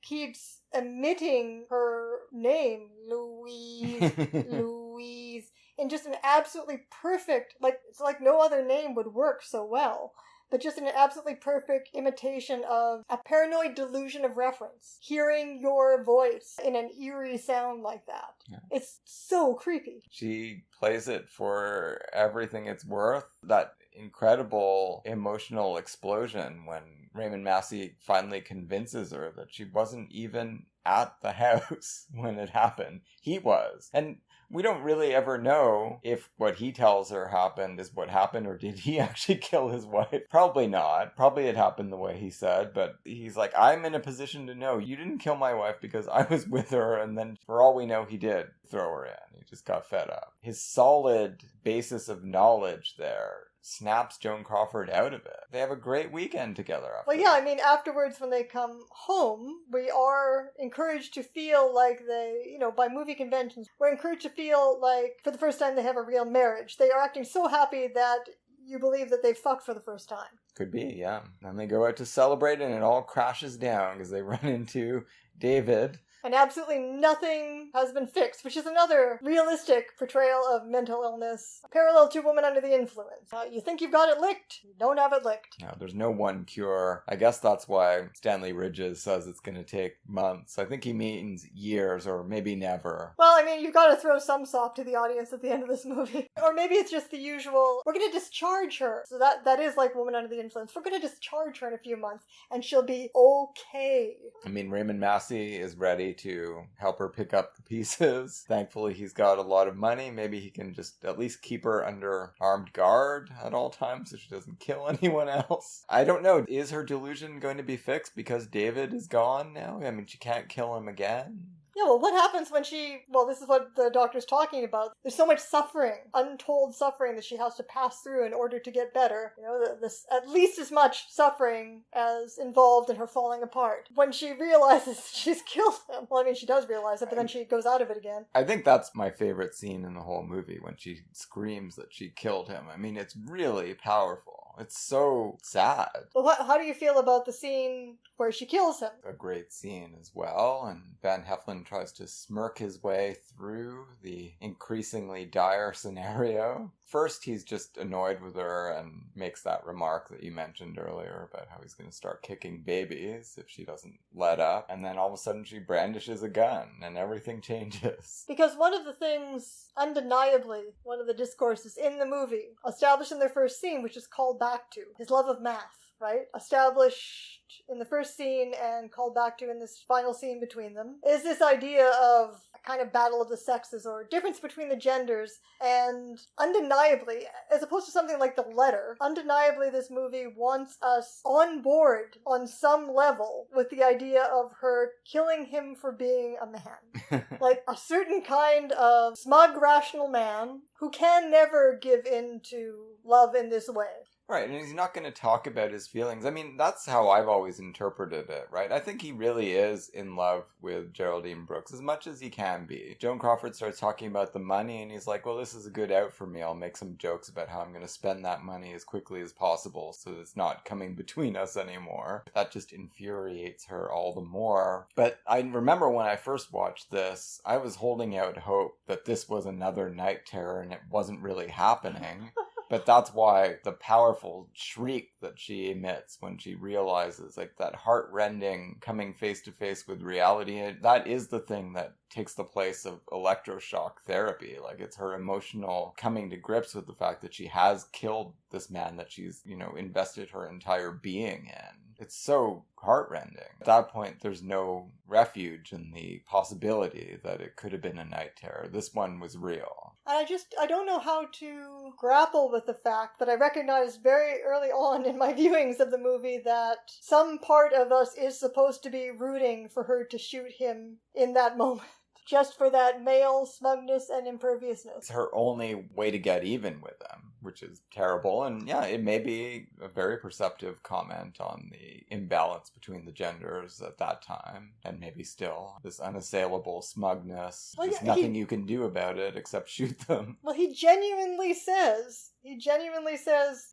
keeps emitting her name, Louise, Louise, in just an absolutely perfect, it's like no other name would work so well, but just an absolutely perfect imitation of a paranoid delusion of reference. Hearing your voice in an eerie sound like that. Yeah. It's so creepy. She plays it for everything it's worth. That incredible emotional explosion when Raymond Massey finally convinces her that she wasn't even at the house when it happened. He was. And we don't really ever know if what he tells her happened is what happened, or did he actually kill his wife? Probably not. Probably it happened the way he said, but he's like, I'm in a position to know you didn't kill my wife because I was with her, and then for all we know, he did throw her in. He just got fed up. His solid basis of knowledge there snaps Joan Crawford out of it. They have a great weekend together after. Well, yeah, I mean, afterwards when they come home, we are encouraged to feel like they, by movie conventions, we're encouraged to feel like for the first time they have a real marriage. They are acting so happy that you believe that they fucked for the first time. Could be, yeah. Then they go out to celebrate and it all crashes down because they run into David. And absolutely nothing has been fixed, which is another realistic portrayal of mental illness, parallel to Woman Under the Influence. You think you've got it licked, you don't have it licked. No, there's no one cure. I guess that's why Stanley Ridges says it's going to take months. I think he means years, or maybe never. Well, I mean, you've got to throw some sop to the audience at the end of this movie. Or maybe it's just the usual, we're going to discharge her. So that is like Woman Under the Influence. We're going to discharge her in a few months, and she'll be okay. I mean, Raymond Massey is ready to help her pick up the pieces. Thankfully, he's got a lot of money. Maybe he can just at least keep her under armed guard at all times so she doesn't kill anyone else. I don't know. Is her delusion going to be fixed because David is gone now? I mean, she can't kill him again. Yeah, well, what happens when this is what the doctor's talking about. There's so much suffering, untold suffering that she has to pass through in order to get better. This at least as much suffering as involved in her falling apart. When she realizes she's killed him. Well, I mean, she does realize it, but then she goes out of it again. I think that's my favorite scene in the whole movie, when she screams that she killed him. I mean, it's really powerful. It's so sad. Well, how do you feel about the scene where she kills him? A great scene as well, and Van Heflin tries to smirk his way through the increasingly dire scenario. First, he's just annoyed with her and makes that remark that you mentioned earlier about how he's going to start kicking babies if she doesn't let up. And then all of a sudden she brandishes a gun and everything changes. Because one of the things, undeniably, one of the discourses in the movie, established in their first scene, which is called back to, his love of math. Right? Established in the first scene and called back to in this final scene between them, is this idea of a kind of battle of the sexes or difference between the genders. And undeniably, as opposed to something like The Letter, undeniably this movie wants us on board on some level with the idea of her killing him for being a man. Like a certain kind of smug, rational man who can never give in to love in this way. Right, and he's not going to talk about his feelings. I mean, that's how I've always interpreted it, right? I think he really is in love with Geraldine Brooks, as much as he can be. Joan Crawford starts talking about the money, and he's like, well, this is a good out for me. I'll make some jokes about how I'm going to spend that money as quickly as possible so it's not coming between us anymore. That just infuriates her all the more. But I remember when I first watched this, I was holding out hope that this was another night terror, and it wasn't really happening. But that's why the powerful shriek that she emits when she realizes, like, that heart-rending coming face-to-face with reality, that is the thing that takes the place of electroshock therapy. Like, it's her emotional coming to grips with the fact that she has killed this man that she's, invested her entire being in. It's so heartrending. At that point, there's no refuge in the possibility that it could have been a night terror. This one was real. I don't know how to grapple with the fact that I recognized very early on in my viewings of the movie that some part of us is supposed to be rooting for her to shoot him in that moment. Just for that male smugness and imperviousness. It's her only way to get even with them, which is terrible. And yeah, it may be a very perceptive comment on the imbalance between the genders at that time. And maybe still, this unassailable smugness. Well, There's nothing you can do about it except shoot them. Well, he genuinely says,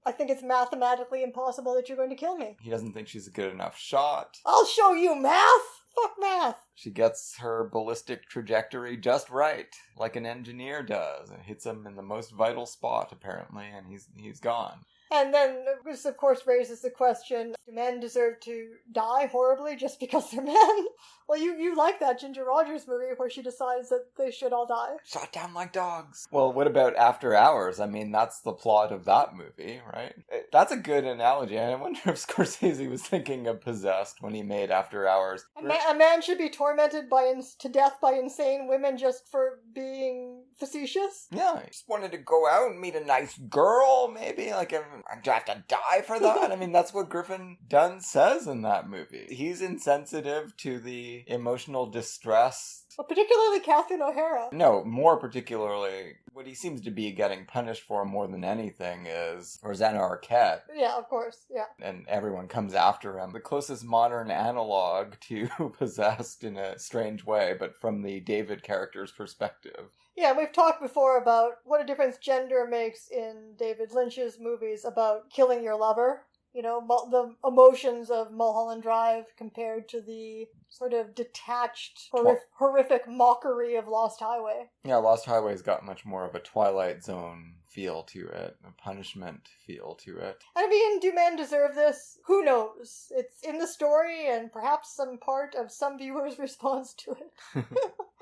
I think it's mathematically impossible that you're going to kill me. He doesn't think she's a good enough shot. I'll show you math! Fuck math! She gets her ballistic trajectory just right, like an engineer does. It hits him in the most vital spot, apparently, and he's gone. And then this, of course, raises the question, do men deserve to die horribly just because they're men? Well, you like that Ginger Rogers movie where she decides that they should all die. Shot down like dogs. Well, what about After Hours? I mean, that's the plot of that movie, right? That's a good analogy. I wonder if Scorsese was thinking of Possessed when he made After Hours. A man should be tormented to death by insane women just for being facetious? Yeah, he just wanted to go out and meet a nice girl, maybe. Like, do I have to die for that? I mean, that's what Griffin Dunn says in that movie. He's insensitive to the emotional distress. Well, particularly Catherine O'Hara. No, more particularly, what he seems to be getting punished for more than anything is Rosanna Arquette. Yeah, of course, yeah. And everyone comes after him. The closest modern analog to Possessed in a strange way, but from the David character's perspective. Yeah, we've talked before about what a difference gender makes in David Lynch's movies about killing your lover. The emotions of Mulholland Drive compared to the sort of detached, horrific mockery of Lost Highway. Yeah, Lost Highway's got much more of a Twilight Zone feel to it, a punishment feel to it. I mean, do men deserve this? Who knows? It's in the story and perhaps some part of some viewer's response to it.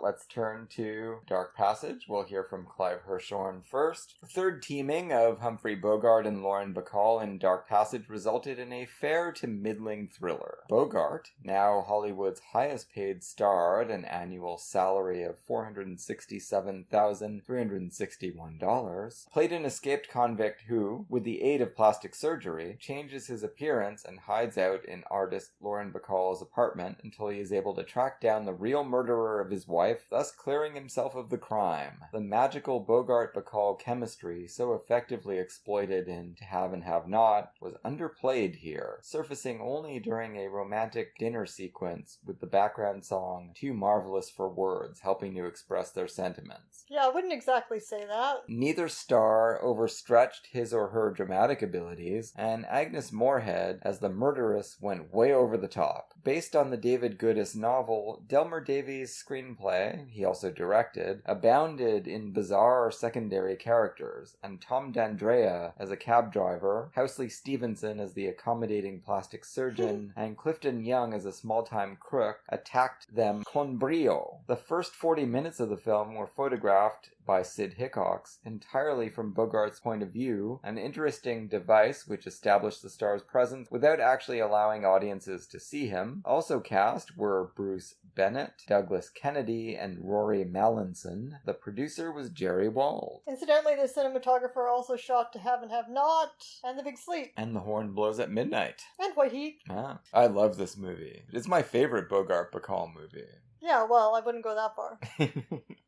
Let's turn to Dark Passage. We'll hear from Clive Hirschhorn first. The third teaming of Humphrey Bogart and Lauren Bacall in Dark Passage resulted in a fair to middling thriller. Bogart, now Hollywood's highest paid star at an annual salary of $467,361, played an escaped convict who, with the aid of plastic surgery, changes his appearance and hides out in artist Lauren Bacall's apartment until he is able to track down the real murderer of his wife, thus clearing himself of the crime. The magical Bogart-Bacall chemistry, so effectively exploited in To Have and Have Not, was underplayed here, surfacing only during a romantic dinner sequence with the background song Too Marvelous for Words helping to express their sentiments. Yeah, I wouldn't exactly say that. Neither star overstretched his or her dramatic abilities, and Agnes Moorehead as the murderess went way over the top. Based on the David Goodis novel, Delmer Daves' screenplay, he also directed, abounded in bizarre secondary characters, and Tom D'Andrea as a cab driver, Housley Stevenson as the accommodating plastic surgeon, and Clifton Young as a small-time crook attacked them con brio. The first 40 minutes of the film were photographed by Sid Hickox, entirely from Bogart's point of view, an interesting device which established the star's presence without actually allowing audiences to see him. Also cast were Bruce Bennett, Douglas Kennedy, and Rory Mallinson. The producer was Jerry Wald. Incidentally, the cinematographer also shot To Have and Have Not, and The Big Sleep. And The Horn Blows at Midnight. And White Heat. I love this movie. It's my favorite Bogart-Bacall movie. Yeah, well, I wouldn't go that far.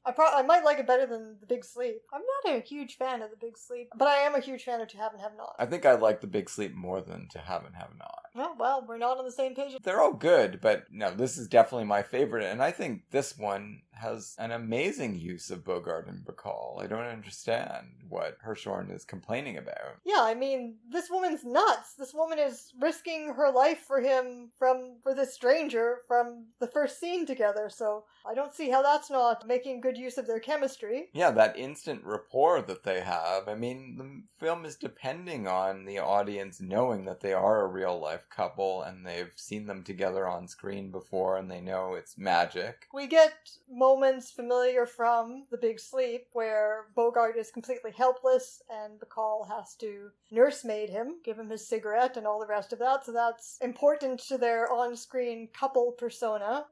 I might like it better than The Big Sleep. I'm not a huge fan of The Big Sleep, but I am a huge fan of To Have and Have Not. I think I like The Big Sleep more than To Have and Have Not. Oh, well, we're not on the same page. They're all good, but no, this is definitely my favorite, and I think this one has an amazing use of Bogart and Bacall. I don't understand what Hirschhorn is complaining about. Yeah, I mean, this woman's nuts. This woman is risking her life for him for this stranger from the first scene together, so I don't see how that's not making good use of their chemistry. Yeah, that instant rapport that they have. I mean, the film is depending on the audience knowing that they are a real-life couple and they've seen them together on screen before and they know it's magic. We get moments familiar from The Big Sleep where Bogart is completely helpless and Bacall has to nursemaid him, give him his cigarette and all the rest of that, so that's important to their on-screen couple persona.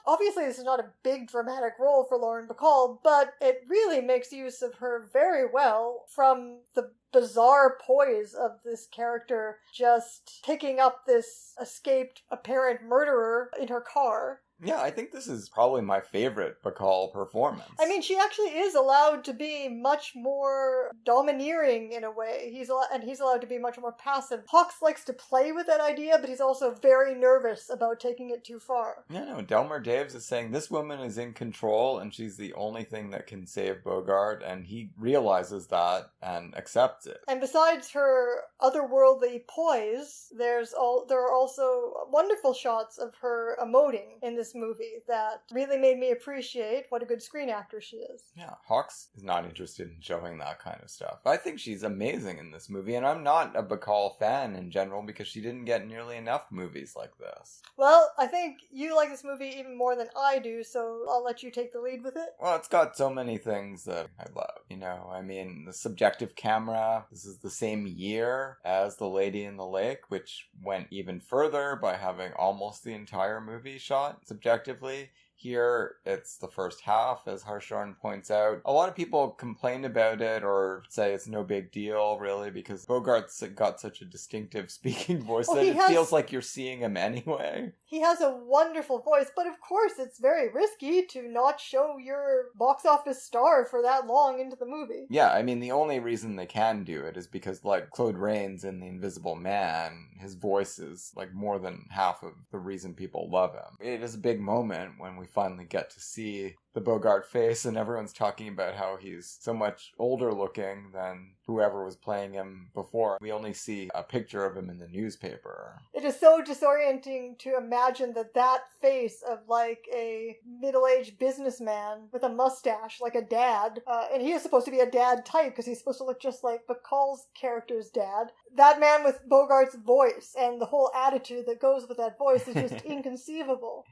Obviously this is not a big dramatic role for Lauren Bacall, but it really makes use of her very well, from the bizarre poise of this character just picking up this escaped apparent murderer in her car. Yeah, I think this is probably my favorite Bacall performance. I mean, she actually is allowed to be much more domineering in a way. He's allowed to be much more passive. Hawks likes to play with that idea, but he's also very nervous about taking it too far. No, Delmer Daves is saying this woman is in control and she's the only thing that can save Bogart, and he realizes that and accepts it. And besides her otherworldly poise, there are also wonderful shots of her emoting in this movie that really made me appreciate what a good screen actor she is. Yeah, Hawks is not interested in showing that kind of stuff. I think she's amazing in this movie, and I'm not a Bacall fan in general because she didn't get nearly enough movies like this. Well, I think you like this movie even more than I do, so I'll let you take the lead with it. Well, it's got so many things that I love. You know, I mean, the subjective camera. This is the same year as The Lady in the Lake, which went even further by having almost the entire movie shot subjectively. Here, it's the first half, as Hirschhorn points out. A lot of people complain about it or say it's no big deal, really, because Bogart's got such a distinctive speaking voice that it feels like you're seeing him anyway. He has a wonderful voice, but of course it's very risky to not show your box office star for that long into the movie. Yeah, I mean, the only reason they can do it is because, like Claude Rains in The Invisible Man, his voice is, like, more than half of the reason people love him. It is a big moment when we finally get to see the Bogart face, and everyone's talking about how he's so much older looking than whoever was playing him before. We only see a picture of him in the newspaper. It is so disorienting to imagine that face of like a middle-aged businessman with a mustache, like a dad, and he is supposed to be a dad type because he's supposed to look just like Bacall's character's dad. That man with Bogart's voice and the whole attitude that goes with that voice is just inconceivable.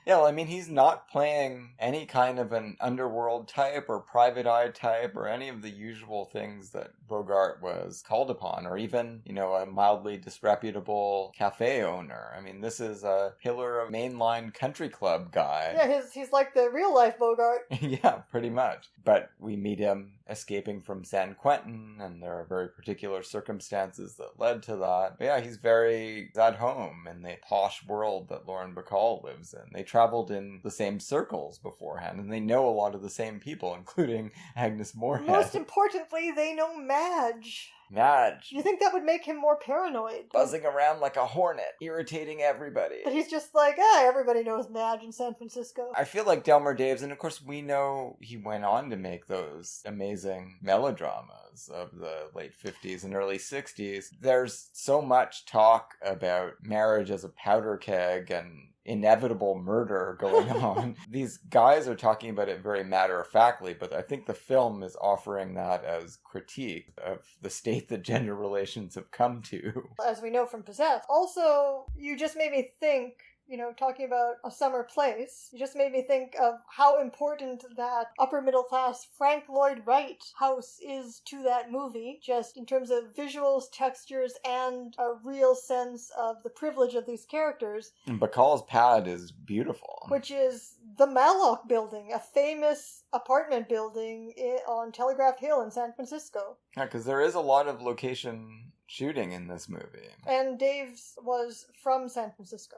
Yeah, well, I mean, he's not playing any kind of an underworld type or private eye type or any of the usual things that Bogart was called upon, or even, you know, a mildly disreputable cafe owner. I mean, this is a pillar of mainline country club guy. Yeah, he's like the real-life Bogart. Yeah, pretty much. But we meet him escaping from San Quentin, and there are very particular circumstances that led to that. But yeah, he's very at home in the posh world that Lauren Bacall lives in. They traveled in the same circles beforehand, and they know a lot of the same people, including Agnes Moorehead. Most importantly, they know Madge. Madge. You think that would make him more paranoid? Buzzing around like a hornet, irritating everybody. But he's just like, everybody knows Madge in San Francisco. I feel like Delmer Daves, and of course we know he went on to make those amazing melodramas of the late 50s and early 60s. There's so much talk about marriage as a powder keg and inevitable murder going on. These guys are talking about it very matter-of-factly, but I think the film is offering that as critique of the state that gender relations have come to. As we know from Possessed. Also, you just made me think, you know, talking about A Summer Place, you just made me think of how important that upper middle class Frank Lloyd Wright house is to that movie, just in terms of visuals, textures, and a real sense of the privilege of these characters. And Bacall's pad is beautiful. Which is the Mallock Building, a famous apartment building on Telegraph Hill in San Francisco. Yeah, because there is a lot of location shooting in this movie. And Daves was from San Francisco.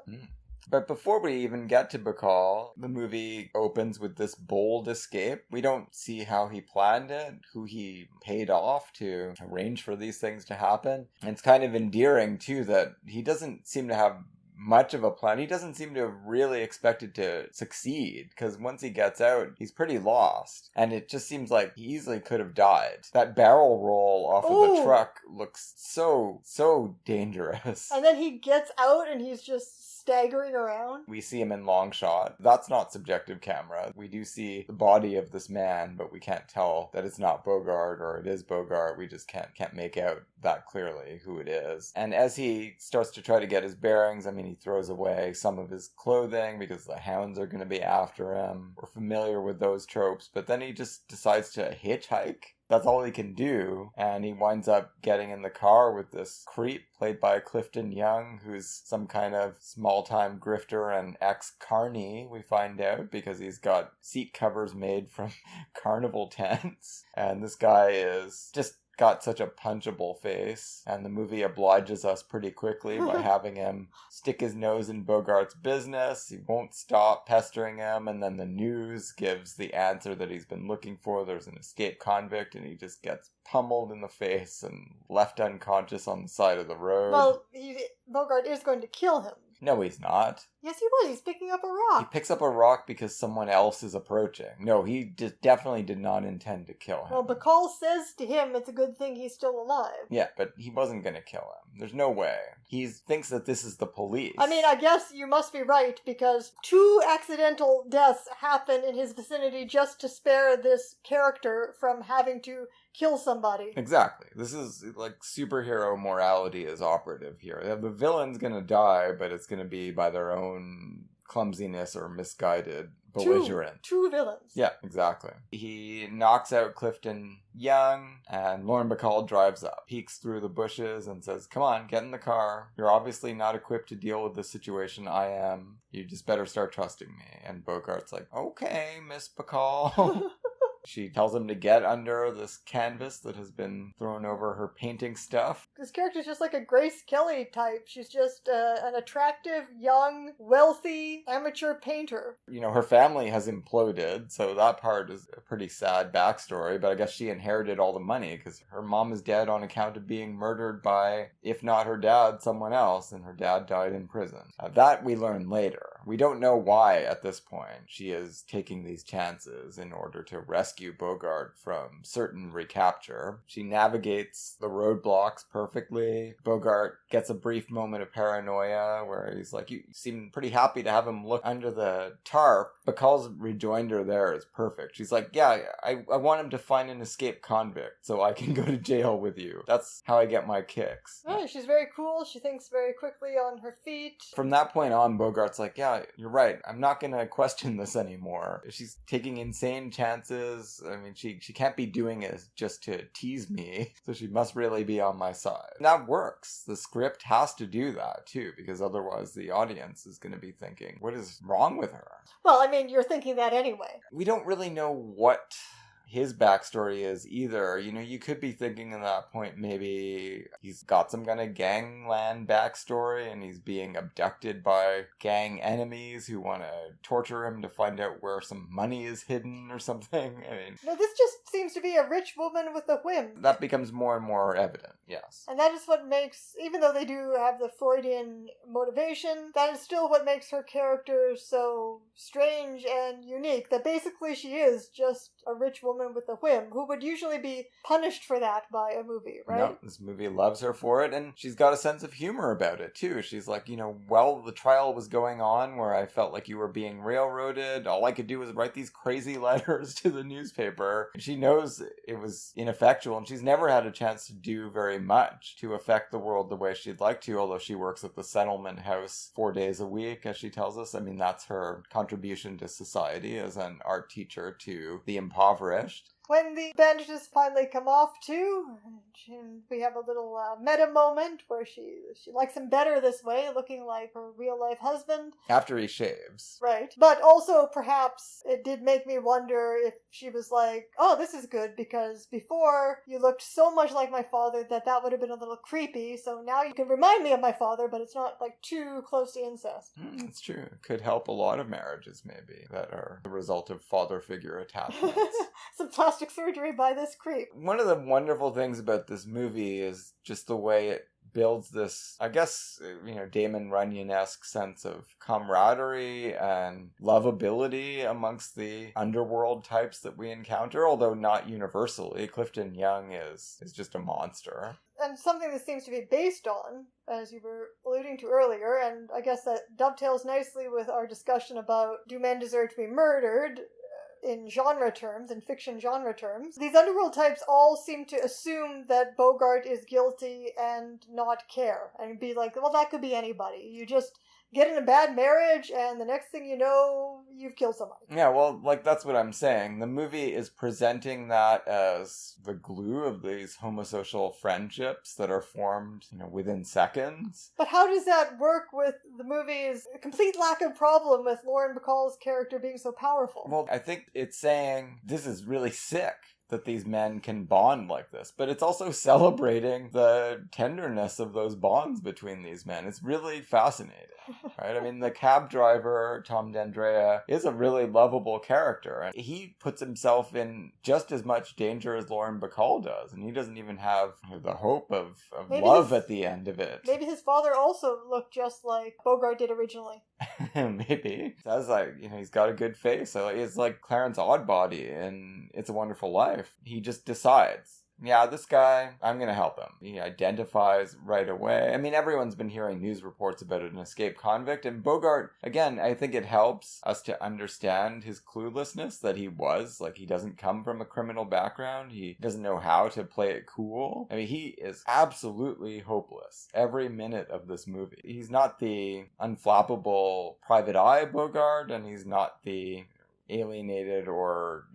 But before we even get to Bacall, the movie opens with this bold escape. We don't see how he planned it, who he paid off to arrange for these things to happen. And it's kind of endearing, too, that he doesn't seem to have much of a plan. He doesn't seem to have really expected to succeed, because once he gets out, he's pretty lost. And it just seems like he easily could have died. That barrel roll off of the truck looks so dangerous. And then he gets out and he's just staggering around. We see him in long shot. That's not subjective camera. We do see the body of this man, but we can't tell that it's not Bogart or it is Bogart. We just can't make out that clearly who it is. And as he starts to try to get his bearings, I mean, he throws away some of his clothing because the hounds are going to be after him. We're familiar with those tropes, but then he just decides to hitchhike. That's all he can do, and he winds up getting in the car with this creep played by Clifton Young, who's some kind of small-time grifter and ex-carny, we find out, because he's got seat covers made from carnival tents. And this guy is just got such a punchable face, and the movie obliges us pretty quickly by having him stick his nose in Bogart's business. He won't stop pestering him, and then the news gives the answer that he's been looking for. There's an escaped convict, and he just gets pummeled in the face and left unconscious on the side of the road. Well, Bogart is going to kill him. No, he's not. Yes, he was. He's picking up a rock. He picks up a rock because someone else is approaching. No, he definitely did not intend to kill him. Well, Bacall says to him it's a good thing he's still alive. Yeah, but he wasn't going to kill him. There's no way. He thinks that this is the police. I mean, I guess you must be right, because 2 accidental deaths happen in his vicinity just to spare this character from having to kill somebody. Exactly. This is like superhero morality is operative here. The villain's going to die, but it's going to be by their own clumsiness or misguided belligerent. Two villains. Yeah, exactly. He knocks out Clifton Young, and Lauren Bacall drives up, peeks through the bushes, and says, "Come on, get in the car. You're obviously not equipped to deal with this situation. I am. You just better start trusting me." And Bogart's like, "Okay, Miss Bacall." She tells him to get under this canvas that has been thrown over her painting stuff. This character's just like a Grace Kelly type. She's just an attractive, young, wealthy, amateur painter. You know, her family has imploded, so that part is a pretty sad backstory, but I guess she inherited all the money because her mom is dead on account of being murdered by, if not her dad, someone else, and her dad died in prison. That we learn later. We don't know why, at this point, she is taking these chances in order to rescue Bogart from certain recapture. She navigates the roadblocks perfectly. Bogart gets a brief moment of paranoia where he's like, "You seem pretty happy to have him look under the tarp." Bacall's rejoinder there is perfect. She's like, "Yeah, I want him to find an escaped convict so I can go to jail with you. That's how I get my kicks." Yeah, she's very cool. She thinks very quickly on her feet. From that point on, Bogart's like, "Yeah, you're right. I'm not going to question this anymore. She's taking insane chances. I mean, she can't be doing it just to tease me, so she must really be on my side." And that works. The script has to do that, too, because otherwise the audience is going to be thinking, what is wrong with her? Well, I mean, you're thinking that anyway. We don't really know what his backstory is either. You know, you could be thinking at that point maybe he's got some kind of gangland backstory and he's being abducted by gang enemies who want to torture him to find out where some money is hidden or something. I mean, no, this just seems to be a rich woman with a whim. That becomes more and more evident, yes. And that is what makes, even though they do have the Freudian motivation, that is still what makes her character so strange and unique, that basically she is just a rich woman with a whim, who would usually be punished for that by a movie, right? No, this movie loves her for it, and she's got a sense of humor about it, too. She's like, while the trial was going on, where I felt like you were being railroaded, all I could do was write these crazy letters to the newspaper. She knows it was ineffectual, and she's never had a chance to do very much to affect the world the way she'd like to, although she works at the settlement house 4 days a week, as she tells us. I mean, that's her contribution to society as an art teacher to the impoverished. when the bandages finally come off too, and we have a little meta moment where she likes him better this way, looking like her real-life husband. After he shaves. Right. But also, perhaps, it did make me wonder if she was like, oh, this is good, because before you looked so much like my father that would have been a little creepy, so now you can remind me of my father, but it's not, like, too close to incest. That's true. It could help a lot of marriages, maybe, that are the result of father figure attachments. Some plastic surgery by this creep. One of the wonderful things about this movie is just the way it builds this, I guess, Damon Runyon-esque sense of camaraderie and lovability amongst the underworld types that we encounter, although not universally. Clifton Young is just a monster. And something that seems to be based on, as you were alluding to earlier, and I guess that dovetails nicely with our discussion about do men deserve to be murdered, in genre terms, in fiction genre terms. These underworld types all seem to assume that Bogart is guilty and not care, and be like, well, that could be anybody. You just get in a bad marriage, and the next thing you know, you've killed somebody. Yeah, well, that's what I'm saying. The movie is presenting that as the glue of these homosocial friendships that are formed, within seconds. But how does that work with the movie's complete lack of problem with Lauren Bacall's character being so powerful? Well, I think it's saying this is really sick that these men can bond like this, but it's also celebrating the tenderness of those bonds between these men. It's really fascinating, right? I mean, the cab driver, Tom D'Andrea, is a really lovable character, and he puts himself in just as much danger as Lauren Bacall does, and he doesn't even have the hope of love at the end of it. Maybe his father also looked just like Bogart did originally. Maybe. Sounds like, he's got a good face. So it's like Clarence Oddbody in It's a Wonderful Life. He just decides, yeah, this guy, I'm going to help him. He identifies right away. I mean, everyone's been hearing news reports about an escaped convict, and Bogart, again, I think it helps us to understand his cluelessness, that he doesn't come from a criminal background. He doesn't know how to play it cool. I mean, he is absolutely hopeless every minute of this movie. He's not the unflappable private eye Bogart, and he's not the alienated or,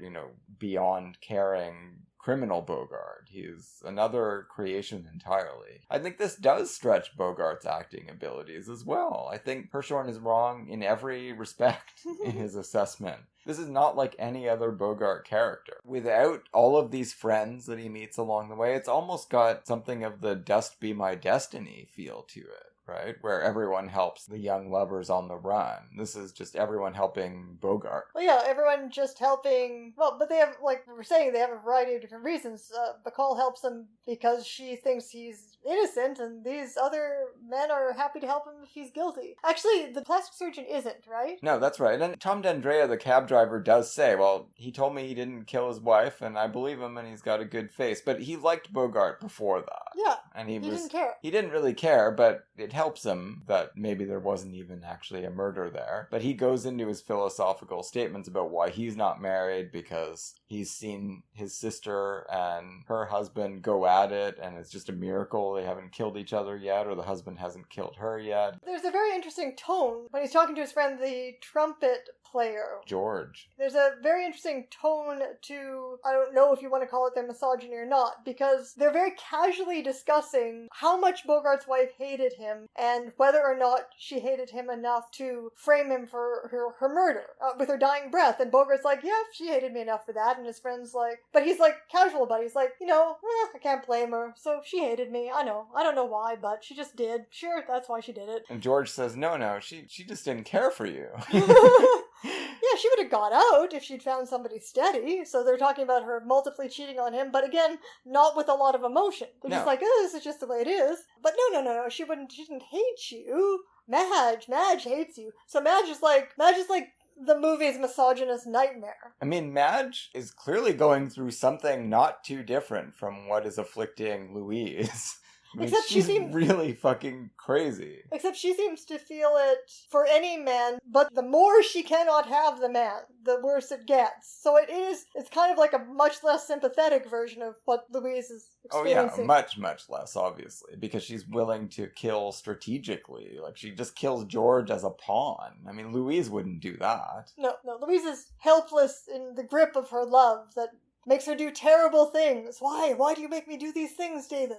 beyond caring criminal Bogart. He's another creation entirely. I think this does stretch Bogart's acting abilities as well. I think Hirschhorn is wrong in every respect in his assessment. This is not like any other Bogart character. Without all of these friends that he meets along the way, it's almost got something of the Dust Be My Destiny feel to it. Right? Where everyone helps the young lovers on the run. This is just everyone helping Bogart. Well, yeah, everyone just helping... Well, but they have, like we were saying, they have a variety of different reasons. Bacall helps him because she thinks he's innocent, and these other men are happy to help him if he's guilty. Actually, the plastic surgeon isn't, right? No, that's right. And Tom D'Andrea, the cab driver, does say, well, he told me he didn't kill his wife, and I believe him, and he's got a good face. But he liked Bogart before that. Yeah, and he didn't care. He didn't really care, but it helps him that maybe there wasn't even actually a murder there. But he goes into his philosophical statements about why he's not married, because he's seen his sister and her husband go at it, and it's just a miracle they haven't killed each other yet, or the husband hasn't killed her yet. There's a very interesting tone when he's talking to his friend, the trumpet player. George. There's a very interesting tone to, I don't know if you want to call it their misogyny or not, because they're very casually discussing how much Bogart's wife hated him and whether or not she hated him enough to frame him for her murder with her dying breath. And Bogart's like, yeah, she hated me enough for that. And his friend's like, but he's like casual about it. He's like, I can't blame her. So she hated me. I know. I don't know why, but she just did. Sure, that's why she did it. And George says, no, she just didn't care for you. Yeah, she would have got out if she'd found somebody steady. So they're talking about her multiply cheating on him, but again, not with a lot of emotion. They're just like, oh, this is just the way it is. But no, she didn't hate you. Madge hates you. So Madge is like the movie's misogynist nightmare. I mean, Madge is clearly going through something not too different from what is afflicting Louise. I mean, except she's really fucking crazy. Except she seems to feel it for any man, but the more she cannot have the man, the worse it gets. So it's kind of like a much less sympathetic version of what Louise is experiencing. Oh yeah, much, much less, obviously, because she's willing to kill strategically. Like, she just kills George as a pawn. I mean, Louise wouldn't do that. No, Louise is helpless in the grip of her love that makes her do terrible things. Why? Why do you make me do these things, David?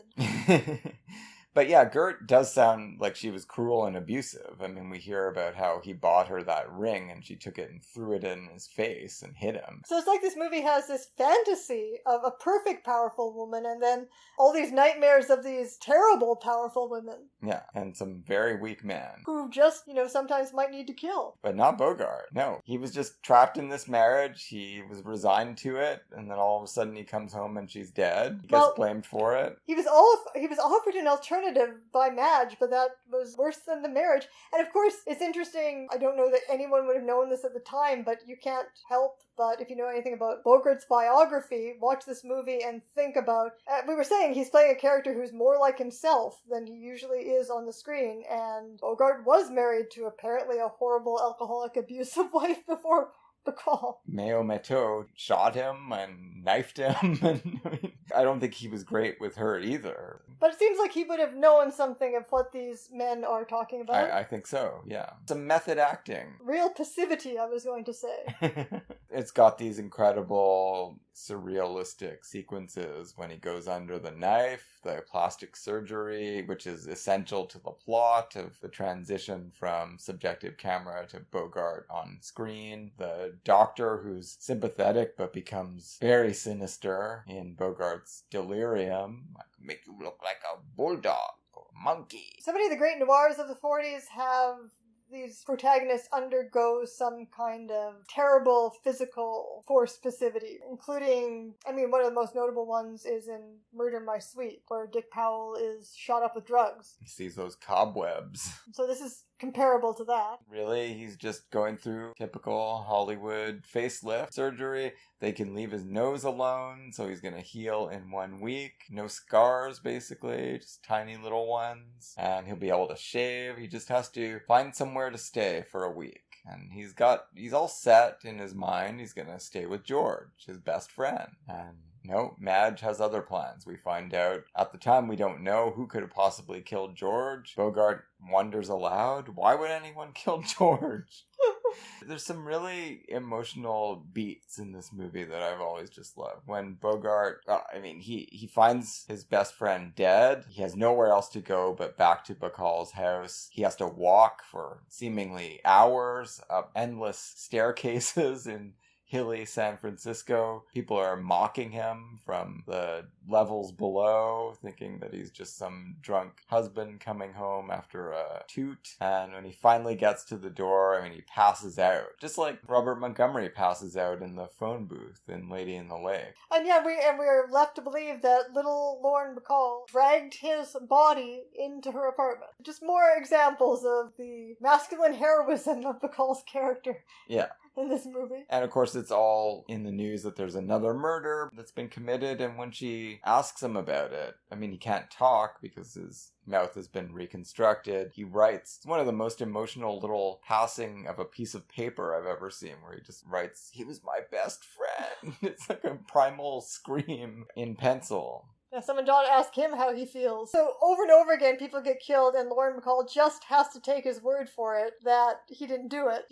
But yeah, Gert does sound like she was cruel and abusive. I mean, we hear about how he bought her that ring and she took it and threw it in his face and hit him. So it's like this movie has this fantasy of a perfect powerful woman and then all these nightmares of these terrible powerful women. Yeah, and some very weak men. Who just, sometimes might need to kill. But not Bogart. No, he was just trapped in this marriage. He was resigned to it, and then all of a sudden he comes home and she's dead. He gets blamed for it. He was offered an alternative by Madge, but that was worse than the marriage. And of course, it's interesting, I don't know that anyone would have known this at the time, but you can't help but if you know anything about Bogart's biography, watch this movie and think about, we were saying he's playing a character who's more like himself than he usually is on the screen, and Bogart was married to apparently a horrible alcoholic abusive wife before Bacall. Mayo Meteau shot him and knifed him, and I don't think he was great with her either. But it seems like he would have known something of what these men are talking about. I think so, yeah. Some method acting. Real passivity, I was going to say. It's got these incredible surrealistic sequences when he goes under the knife, the plastic surgery, which is essential to the plot of the transition from subjective camera to Bogart on screen, the doctor who's sympathetic but becomes very sinister in Bogart's delirium. I can make you look like a bulldog or a monkey. So many of the great noirs of the 40s have these protagonists undergo some kind of terrible physical force passivity, including, one of the most notable ones is in Murder, My Sweet, where Dick Powell is shot up with drugs. He sees those cobwebs. So this is comparable to that. Really? He's just going through typical Hollywood facelift surgery. They can leave his nose alone, so he's going to heal in 1 week. No scars, basically, just tiny little ones. And he'll be able to shave. He just has to find somewhere to stay for a week. And he's all set in his mind. He's going to stay with George, his best friend. And no, Madge has other plans. We find out at the time we don't know who could have possibly killed George. Bogart wonders aloud, why would anyone kill George? There's some really emotional beats in this movie that I've always just loved. When Bogart, he finds his best friend dead. He has nowhere else to go but back to Bacall's house. He has to walk for seemingly hours up endless staircases in hilly San Francisco. People are mocking him from the levels below, thinking that he's just some drunk husband coming home after a toot. And when he finally gets to the door, he passes out. Just like Robert Montgomery passes out in the phone booth in Lady in the Lake. And yeah, we are left to believe that little Lauren Bacall dragged his body into her apartment. Just more examples of the masculine heroism of Bacall's character. Yeah. In this movie. And of course it's all in the news that there's another murder that's been committed, and when she asks him about it, he can't talk because his mouth has been reconstructed. He writes. It's one of the most emotional little passing of a piece of paper I've ever seen, where he just writes, "He was my best friend." It's like a primal scream in pencil. Yeah, someone ought to ask him how he feels. So over and over again, people get killed, and Lauren Bacall just has to take his word for it that he didn't do it.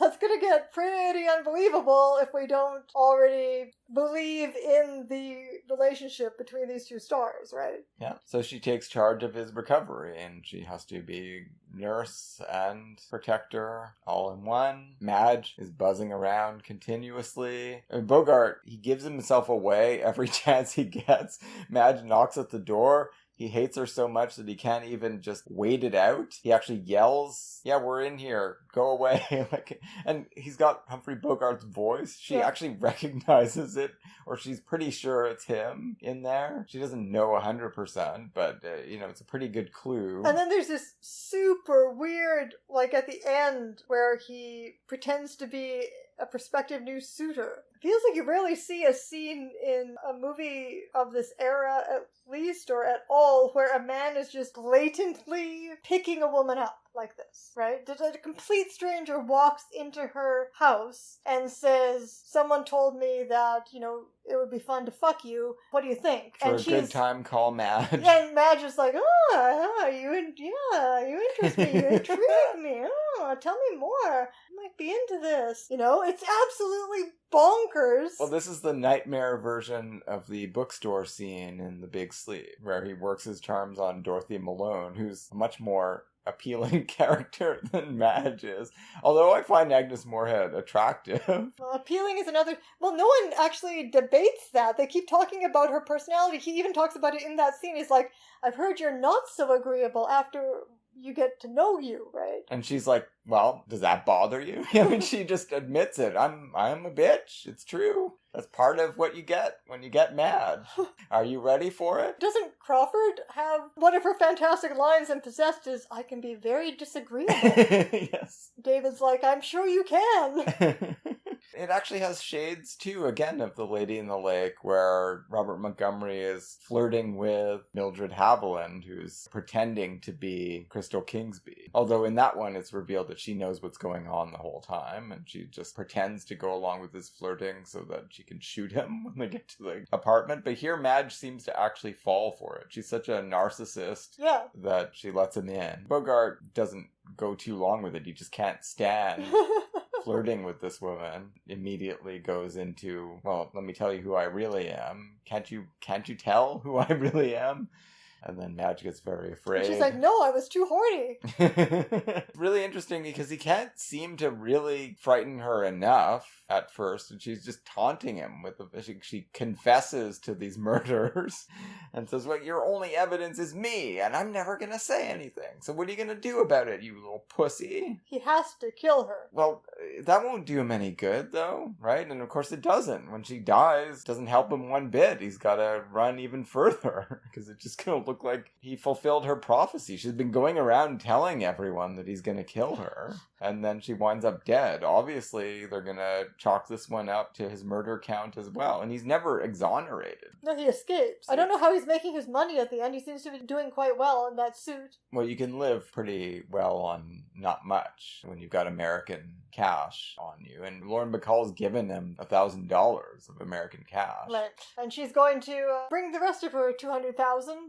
That's gonna get pretty unbelievable if we don't already believe in the relationship between these two stars, right? Yeah. So she takes charge of his recovery, and she has to be nurse and protector all in one. Madge is buzzing around continuously. Bogart, he gives himself away every chance he gets. Madge knocks at the door. He hates her so much that he can't even just wait it out. He actually yells, "Yeah, we're in here. Go away." And he's got Humphrey Bogart's voice. She actually recognizes it, or she's pretty sure it's him in there. She doesn't know 100%, but, it's a pretty good clue. And then there's this super weird, at the end, where he pretends to be a prospective new suitor. It feels like you rarely see a scene in a movie of this era, at least, or at all, where a man is just blatantly picking a woman up like this, right? A complete stranger walks into her house and says, "Someone told me that, it would be fun to fuck you. What do you think?" For a good time, call Madge. And Madge is like, you interest me, you intrigue me. tell me more. I might be into this. It's absolutely bonkers. Well, this is the nightmare version of the bookstore scene in The Big Sleep, where he works his charms on Dorothy Malone, who's a much more appealing character than Madge is. Although I find Agnes Moorehead attractive. Well, appealing is another... Well, no one actually debates that. They keep talking about her personality. He even talks about it in that scene. He's like, I've heard you're not so agreeable after you get to know you, right? And she's like, well, does that bother you? I mean, she just admits it. I'm a bitch. It's true. That's part of what you get when you get mad. Are you ready for it? Doesn't Crawford have one of her fantastic lines in Possessed is, I can be very disagreeable. Yes. David's like, I'm sure you can. It actually has shades, too, again, of The Lady in the Lake, where Robert Montgomery is flirting with Mildred Haviland, who's pretending to be Crystal Kingsby. Although in that one, it's revealed that she knows what's going on the whole time, and she just pretends to go along with his flirting so that she can shoot him when they get to the apartment. But here, Madge seems to actually fall for it. She's such a narcissist that she lets him in. Bogart doesn't go too long with it. He just can't stand flirting with this woman. Immediately goes into, well, let me tell you who I really am. Can't you tell who I really am? And then Madge gets very afraid. She's like, no, I was too horny. It's really interesting because he can't seem to really frighten her enough at first, and she's just taunting him with she confesses to these murders and says, well, your only evidence is me, and I'm never gonna say anything. So what are you gonna do about it, you little pussy? He has to kill her. Well, that won't do him any good, though, right? And of course it doesn't. When she dies, it doesn't help him one bit. He's gotta run even further, because it's just gonna look like he fulfilled her prophecy. She's been going around telling everyone that he's gonna kill her, and then she winds up dead. Obviously, they're gonna chalk this one up to his murder count as well, and he's never exonerated. No, he escapes. I don't know how he's making his money at the end. He seems to be doing quite well in that suit. Well, you can live pretty well on not much when you've got American cash on you, and Lauren Bacall's given him $1,000 of American cash. Right, and she's going to bring the rest of her $200,000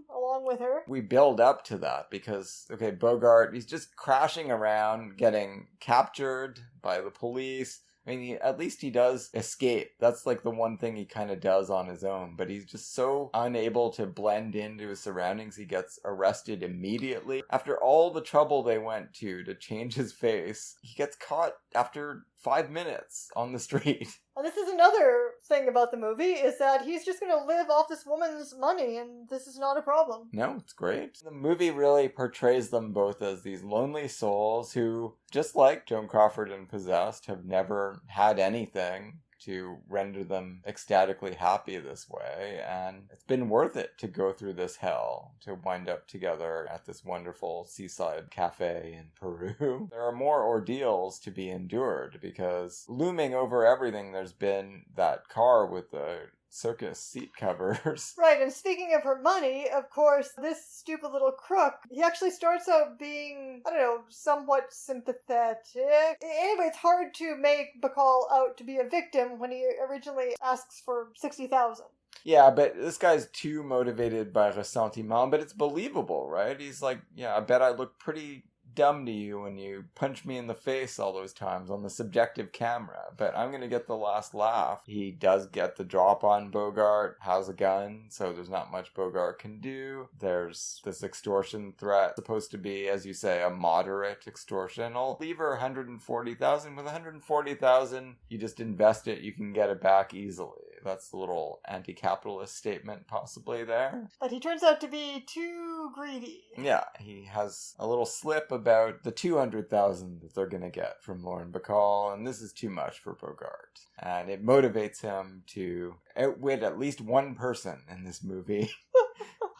along with her. We build up to that because, okay, Bogart, he's just crashing around, getting captured by the police. I mean, at least he does escape. That's like the one thing he kind of does on his own. But he's just so unable to blend into his surroundings. He gets arrested immediately. After all the trouble they went to change his face, he gets caught after 5 minutes on the street. And this is another thing about the movie, is that he's just going to live off this woman's money, and this is not a problem. No, it's great. The movie really portrays them both as these lonely souls who, just like Joan Crawford in Possessed, have never had anything to render them ecstatically happy this way, and it's been worth it to go through this hell to wind up together at this wonderful seaside cafe in Peru. There are more ordeals to be endured because looming over everything, there's been that car with the circus seat covers. Right, and speaking of her money, of course, this stupid little crook, he actually starts out being, I don't know, somewhat sympathetic. Anyway, it's hard to make Bacall out to be a victim when he originally asks for $60,000. Yeah, but this guy's too motivated by ressentiment, but it's believable, right? He's like, yeah, I bet I look pretty dumb to you when you punch me in the face all those times on the subjective camera, but I'm gonna get the last laugh. He does get the drop on Bogart, has a gun, so there's not much Bogart can do. There's this extortion threat, supposed to be, as you say, a moderate extortion. I'll leave her $140,000. With $140,000, you just invest it, you can get it back easily. That's a little anti-capitalist statement possibly there. But he turns out to be too greedy. Yeah, he has a little slip about the $200,000 that they're going to get from Lauren Bacall, and this is too much for Bogart. And it motivates him to outwit at least one person in this movie.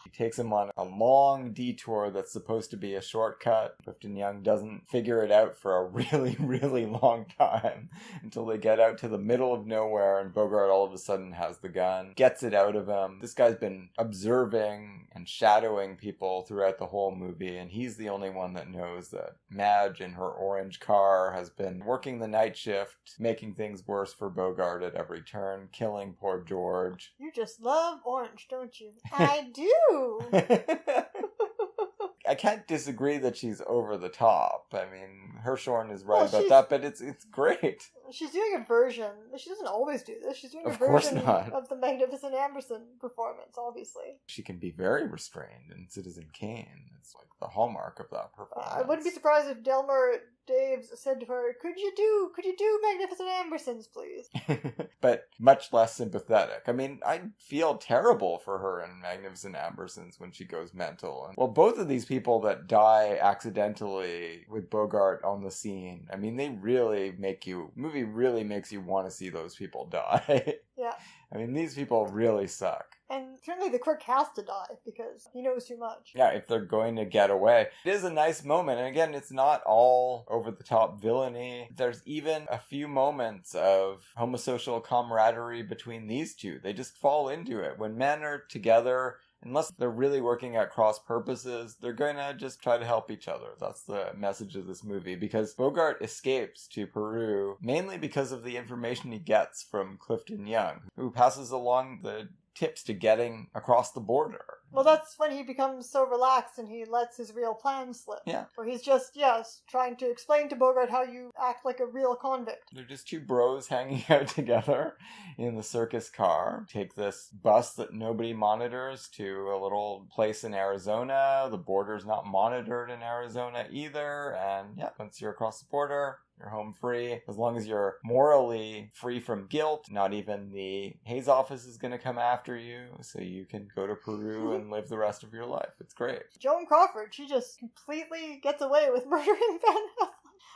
He takes him on a long detour that's supposed to be a shortcut. Clifton Young doesn't figure it out for a really, really long time until they get out to the middle of nowhere and Bogart all of a sudden has the gun, gets it out of him. This guy's been observing and shadowing people throughout the whole movie, and he's the only one that knows that Madge in her orange car has been working the night shift, making things worse for Bogart at every turn, killing poor George. You just love orange, don't you? I do! I can't disagree that she's over the top. I mean, Hirschhorn is right Well, about that, but it's great. She's doing a version. She doesn't always do this. She's doing a Of course version not. of the Magnificent Amberson performance, obviously. She can be very restrained in Citizen Kane. It's like the hallmark of that performance. I wouldn't be surprised if Delmer Daves said to her, Could you do Magnificent Ambersons, please? But much less sympathetic. I mean, I feel terrible for her in Magnificent Ambersons when she goes mental. And, well, both of these people that die accidentally with Bogart on the scene, I mean, they really movie really makes you want to see those people die. Yeah. I mean, these people really suck. And certainly the crook has to die because he knows too much. Yeah, if they're going to get away. It is a nice moment. And again, it's not all over-the-top villainy. There's even a few moments of homosocial camaraderie between these two. They just fall into it. When men are together, unless they're really working at cross purposes, they're going to just try to help each other. That's the message of this movie. Because Bogart escapes to Peru mainly because of the information he gets from Clifton Young, who passes along the tips to getting across the border. Well, that's when he becomes so relaxed and he lets his real plan slip. Yeah. Where he's just, trying to explain to Bogart how you act like a real convict. They're just two bros hanging out together in the circus car. Take this bus that nobody monitors to a little place in Arizona. The border's not monitored in Arizona either. And once you're across the border, you're home free. As long as you're morally free from guilt, not even the Hayes office is going to come after you, so you can go to Peru and live the rest of your life. It's great. Joan Crawford, she just completely gets away with murdering Van Heflin.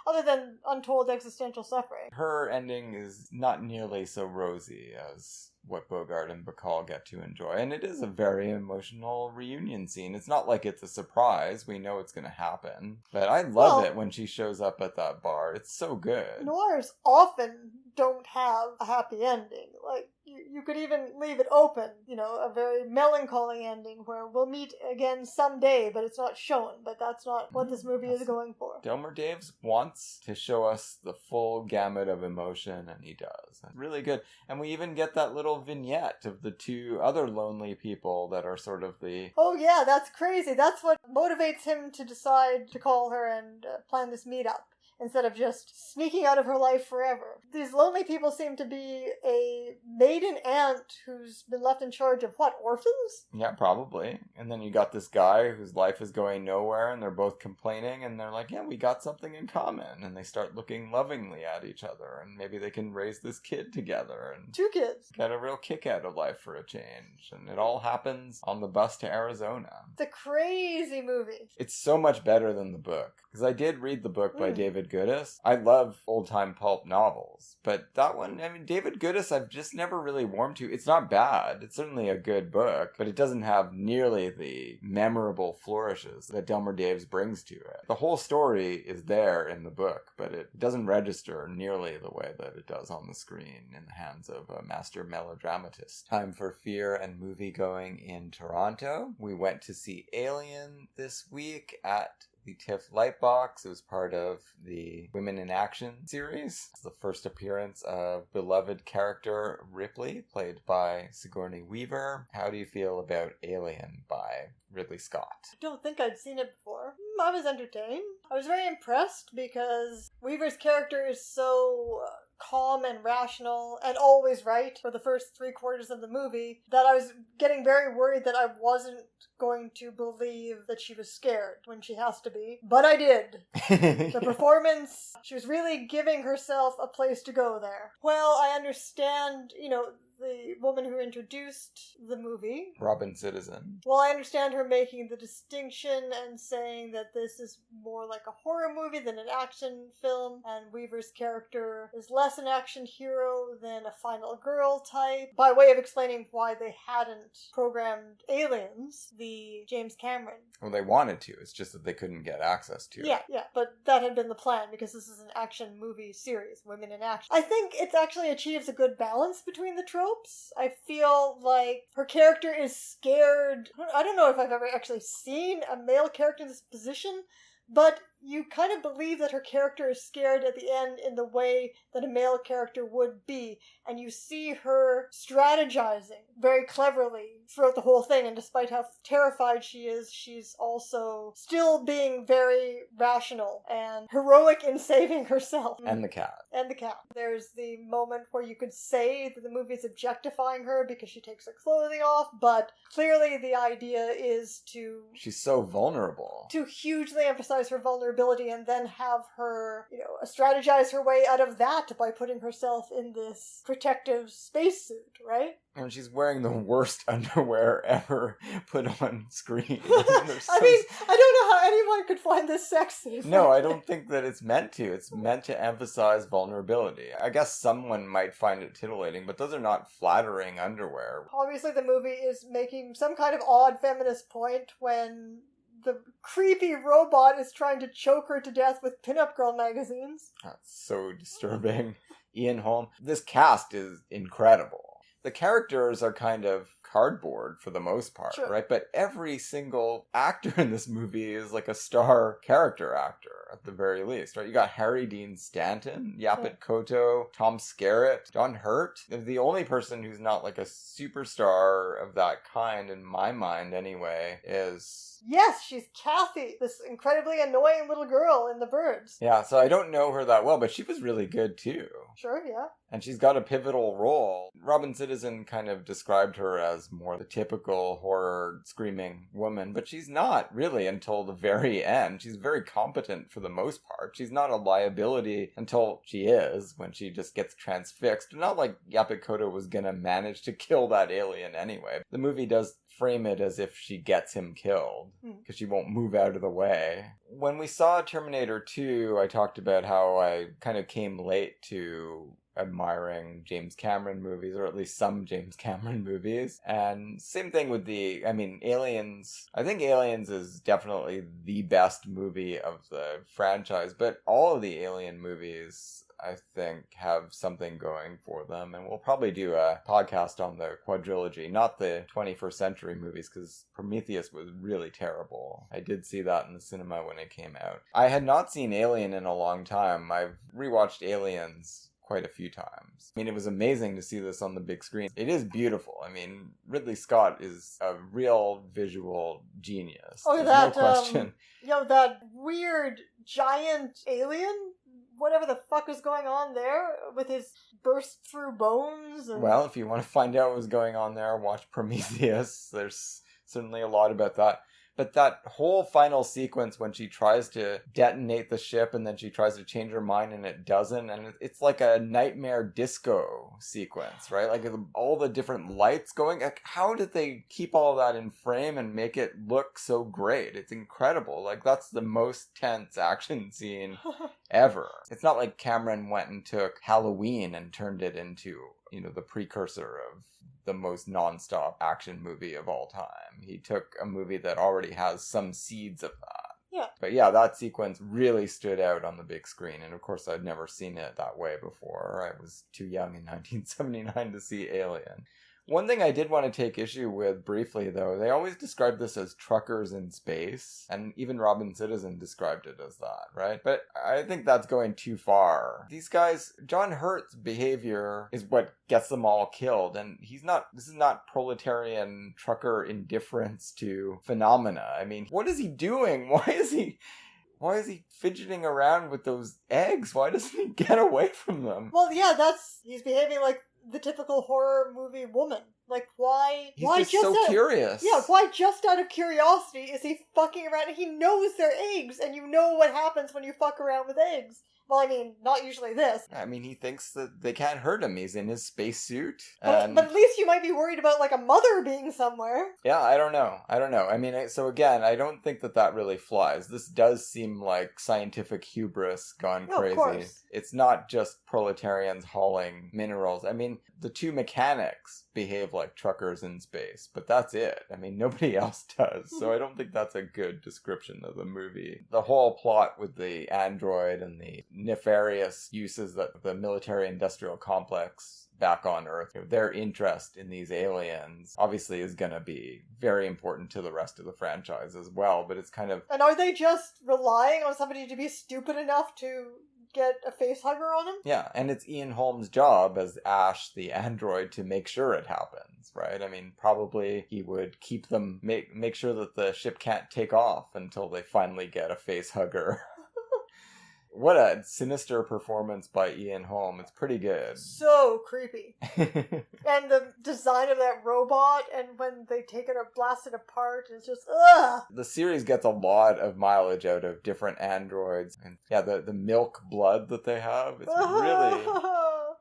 Other than untold existential suffering. Her ending is not nearly so rosy as what Bogart and Bacall get to enjoy. And it is a very emotional reunion scene. It's not like it's a surprise. We know it's going to happen. But I love it when she shows up at that bar. It's so good. Noirs often don't have a happy ending. Like, you could even leave it open, a very melancholy ending where we'll meet again someday, but it's not shown. But that's not what this movie is going for. Delmer Daves wants to show us the full gamut of emotion, and he does. It's really good. And we even get that little vignette of the two other lonely people that are sort of the... Oh yeah, that's crazy. That's what motivates him to decide to call her and plan this meetup, instead of just sneaking out of her life forever. These lonely people seem to be a maiden aunt who's been left in charge of, orphans? Yeah, probably. And then you got this guy whose life is going nowhere, and they're both complaining, and they're like, we got something in common. And they start looking lovingly at each other, and maybe they can raise this kid together. And 2 kids. Get a real kick out of life for a change. And it all happens on the bus to Arizona. It's a crazy movie. It's so much better than the book. Because I did read the book by David Goodis. I love old-time pulp novels, but that one, David Goodis I've just never really warmed to. It's not bad. It's certainly a good book, but it doesn't have nearly the memorable flourishes that Delmer Daves brings to it. The whole story is there in the book, but it doesn't register nearly the way that it does on the screen in the hands of a master melodramatist. Time for Fear and Moviegoing in Toronto. We went to see Alien this week at the TIFF Lightbox. It was part of the Women in Action series. It's the first appearance of beloved character Ripley, played by Sigourney Weaver. How do you feel about Alien by Ridley Scott? I don't think I'd seen it before. I was entertained. I was very impressed because Weaver's character is so calm and rational and always right for the first 3/4 of the movie that I was getting very worried that I wasn't going to believe that she was scared when she has to be. But I did. The performance, she was really giving herself a place to go there. Well, I understand, the woman who introduced the movie, Robin Citizen. Well, I understand her making the distinction and saying that this is more like a horror movie than an action film, and Weaver's character is less an action hero than a final girl type, by way of explaining why they hadn't programmed Aliens, the James Cameron. Well, they wanted to. It's just that they couldn't get access to it. Yeah, but that had been the plan because this is an action movie series, Women in Action. I think it actually achieves a good balance between the tropes. I feel like her character is scared. I don't know if I've ever actually seen a male character in this position, but you kind of believe that her character is scared at the end in the way that a male character would be, and you see her strategizing very cleverly throughout the whole thing, and despite how terrified she is, she's also still being very rational and heroic in saving herself. And the cat. And the cat. There's the moment where you could say that the movie's objectifying her because she takes her clothing off, but clearly the idea is to... She's so vulnerable. To hugely emphasize her vulnerability and then have her, strategize her way out of that by putting herself in this protective spacesuit, right? And she's wearing the worst underwear ever put on screen. I don't know how anyone could find this sexy. No, I don't think that it's meant to. It's meant to emphasize vulnerability. I guess someone might find it titillating, but those are not flattering underwear. Obviously, the movie is making some kind of odd feminist point when the creepy robot is trying to choke her to death with pinup girl magazines. That's so disturbing. Ian Holm. This cast is incredible. The characters are kind of cardboard for the most part, sure. Right? But every single actor in this movie is like a star character actor, at the very least, right? You got Harry Dean Stanton, Yaphet Kotto, Tom Skerritt, John Hurt. The only person who's not like a superstar of that kind, in my mind anyway, is... Yes, she's Kathy, this incredibly annoying little girl in The Birds. Yeah, so I don't know her that well, but she was really good too. Sure, yeah. And she's got a pivotal role. Robin Citizen kind of described her as more the typical horror screaming woman, but she's not really until the very end. She's very competent for the most part. She's not a liability until she is, when she just gets transfixed. Not like Yaphet Kotto was gonna manage to kill that alien anyway. The movie does frame it as if she gets him killed, because she won't move out of the way. When we saw Terminator 2, I talked about how I kind of came late to admiring James Cameron movies, or at least some James Cameron movies. And same thing with Aliens. I think Aliens is definitely the best movie of the franchise, but all of the Alien movies, I think, have something going for them. And we'll probably do a podcast on the quadrilogy, not the 21st century movies, because Prometheus was really terrible. I did see that in the cinema when it came out. I had not seen Alien in a long time. I've rewatched Aliens quite a few times. I mean, it was amazing to see this on the big screen. It is beautiful. I mean, Ridley Scott is a real visual genius. Oh, There's that, no question. That weird giant alien? Whatever the fuck is going on there with his burst through bones. And... Well, if you want to find out what was going on there, watch Prometheus. There's certainly a lot about that. But that whole final sequence when she tries to detonate the ship and then she tries to change her mind and it doesn't, and it's like a nightmare disco sequence, right? Like all the different lights going. Like, how did they keep all that in frame and make it look so great? It's incredible. Like, that's the most tense action scene ever. It's not like Cameron went and took Halloween and turned it into, the precursor of the most non-stop action movie of all time. He took a movie that already has some seeds of that. Yeah. But yeah, that sequence really stood out on the big screen. And of course, I'd never seen it that way before. I was too young in 1979 to see Alien. One thing I did want to take issue with briefly, though, they always describe this as truckers in space, and even Robin Citizen described it as that, right? But I think that's going too far. These guys, John Hurt's behavior is what gets them all killed, and this is not proletarian trucker indifference to phenomena. I mean, what is he doing? Why is he fidgeting around with those eggs? Why doesn't he get away from them? Well, yeah, he's behaving like the typical horror movie woman. Like, why? He's just so curious. Yeah, why just out of curiosity is he fucking around? He knows they're eggs, and you know what happens when you fuck around with eggs. Well, I mean, not usually this. I mean, he thinks that they can't hurt him. He's in his spacesuit. But at least you might be worried about, like, a mother being somewhere. Yeah, I don't know. I mean, so again, I don't think that really flies. This does seem like scientific hubris gone crazy. Of course. It's not just proletarians hauling minerals. I mean, the two mechanics behave like truckers in space, but that's it. I mean, nobody else does. So I don't think that's a good description of the movie. The whole plot with the android and the nefarious uses that the military-industrial complex back on Earth, their interest in these aliens obviously is going to be very important to the rest of the franchise as well, but it's kind of... And are they just relying on somebody to be stupid enough to get a face hugger on him? Yeah, and it's Ian Holm's job as Ash the android to make sure it happens, right? I mean, probably he would keep them, make sure that the ship can't take off until they finally get a face hugger. What a sinister performance by Ian Holm. It's pretty good. So creepy. And the design of that robot, and when they take it or blast it apart, it's just, ugh! The series gets a lot of mileage out of different androids. And yeah, the milk blood that they have, it's really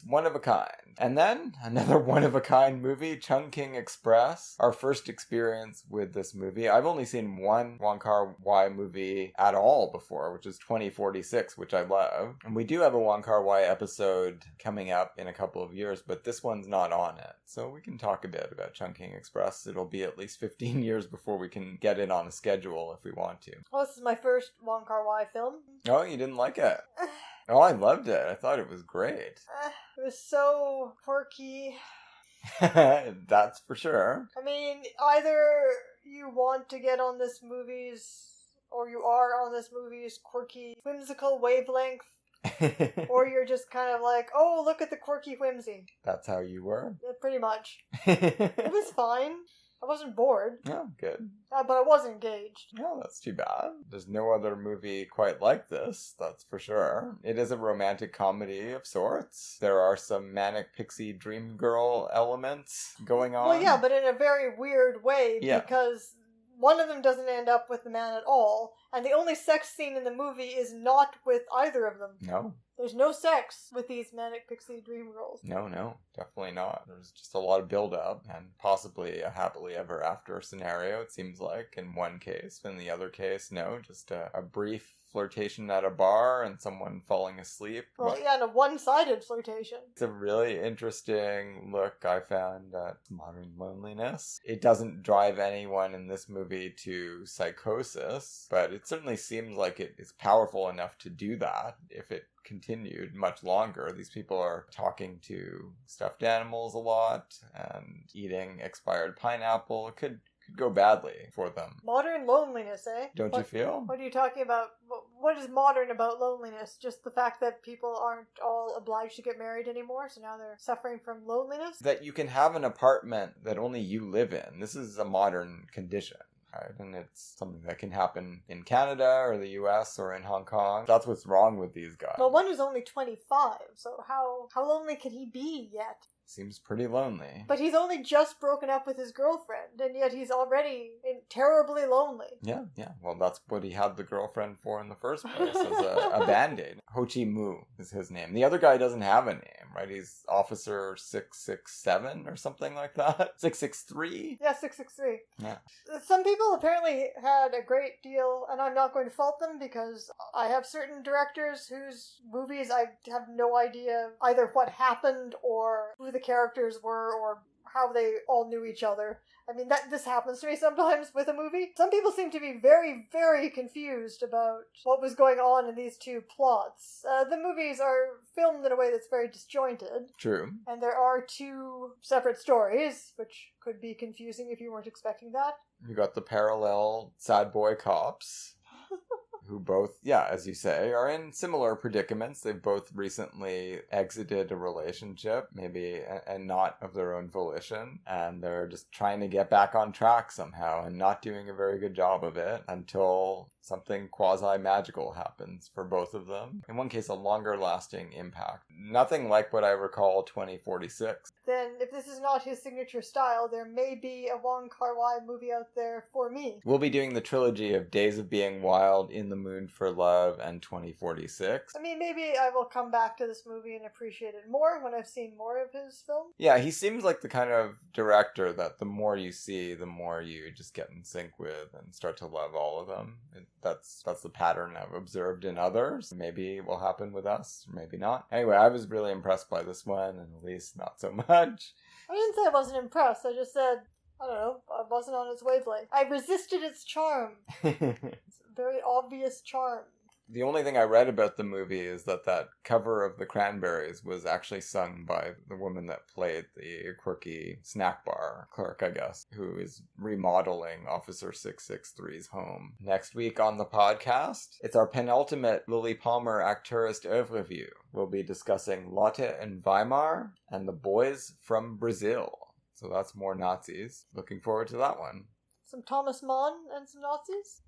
one of a kind. And then, another one-of-a-kind movie, Chungking Express. Our first experience with this movie. I've only seen one Wong Kar-wai movie at all before, which is 2046, which I love. And we do have a Wong Kar-wai episode coming up in a couple of years, but this one's not on it. So we can talk a bit about Chungking Express. It'll be at least 15 years before we can get it on a schedule if we want to. Well, this is my first Wong Kar-wai film. Oh, you didn't like it? Oh, I loved it. I thought it was great. It was so quirky. That's for sure. I mean, either you want to get on this movie's, or you are on this movie's quirky, whimsical wavelength, or you're just kind of like, oh, look at the quirky whimsy. That's how you were? Yeah, pretty much. It was fine. I wasn't bored. Oh, good. But I was engaged. No, that's too bad. There's no other movie quite like this, that's for sure. It is a romantic comedy of sorts. There are some manic pixie dream girl elements going on. Well, yeah, but in a very weird way, because one of them doesn't end up with the man at all, and the only sex scene in the movie is not with either of them. No. There's no sex with these manic pixie dream girls. No, definitely not. There's just a lot of build-up, and possibly a happily ever after scenario, it seems like, in one case. In the other case, no, just a brief flirtation at a bar and someone falling asleep. Well, yeah, and a one-sided flirtation. It's a really interesting look I found at modern loneliness. It doesn't drive anyone in this movie to psychosis, but it certainly seems like it is powerful enough to do that if it continued much longer. These people are talking to stuffed animals a lot and eating expired pineapple. It could go badly for them. Modern loneliness, eh? Don't you feel? What are you talking about? What is modern about loneliness? Just the fact that people aren't all obliged to get married anymore, so now they're suffering from loneliness? That you can have an apartment that only you live in. This is a modern condition. Right? And it's something that can happen in Canada or the US or in Hong Kong. That's what's wrong with these guys. Well, one is only 25, so how lonely can he be yet? Seems pretty lonely. But he's only just broken up with his girlfriend, and yet he's already terribly lonely. Yeah. Well, that's what he had the girlfriend for in the first place, as a band-aid. Ho Chi Mu is his name. The other guy doesn't have a name, right? He's Officer 667 or something like that. 663? Yeah, 663. Yeah. Some people apparently had a great deal, and I'm not going to fault them, because I have certain directors whose movies I have no idea either what happened or who the characters were or how they all knew each other. I mean, this happens to me sometimes with a movie. Some people seem to be very, very confused about what was going on in these two plots. The movies are filmed in a way that's very disjointed. True. And there are two separate stories, which could be confusing if you weren't expecting that. You got the parallel sad boy cops. Who both, as you say, are in similar predicaments. They've both recently exited a relationship, maybe, and not of their own volition. And they're just trying to get back on track somehow and not doing a very good job of it until something quasi-magical happens for both of them. In one case, a longer-lasting impact. Nothing like what I recall 2046. Then, if this is not his signature style, there may be a Wong Kar-wai movie out there for me. We'll be doing the trilogy of Days of Being Wild, In the Mood for Love, and 2046. I mean, maybe I will come back to this movie and appreciate it more when I've seen more of his film. Yeah, he seems like the kind of director that the more you see, the more you just get in sync with and start to love all of them. That's the pattern I've observed in others. Maybe it will happen with us, maybe not. Anyway, I was really impressed by this one, and Elise not so much. I didn't say I wasn't impressed. I just said, I don't know, I wasn't on its wavelength. I resisted its charm. It's a very obvious charm. The only thing I read about the movie is that cover of the Cranberries was actually sung by the woman that played the quirky snack bar clerk, I guess, who is remodeling Officer 663's home. Next week on the podcast, it's our penultimate Lily Palmer Acteurist Oeuvre Review. We'll be discussing Lotte and Weimar and the Boys from Brazil. So that's more Nazis. Looking forward to that one. Some Thomas Mann and some Nazis?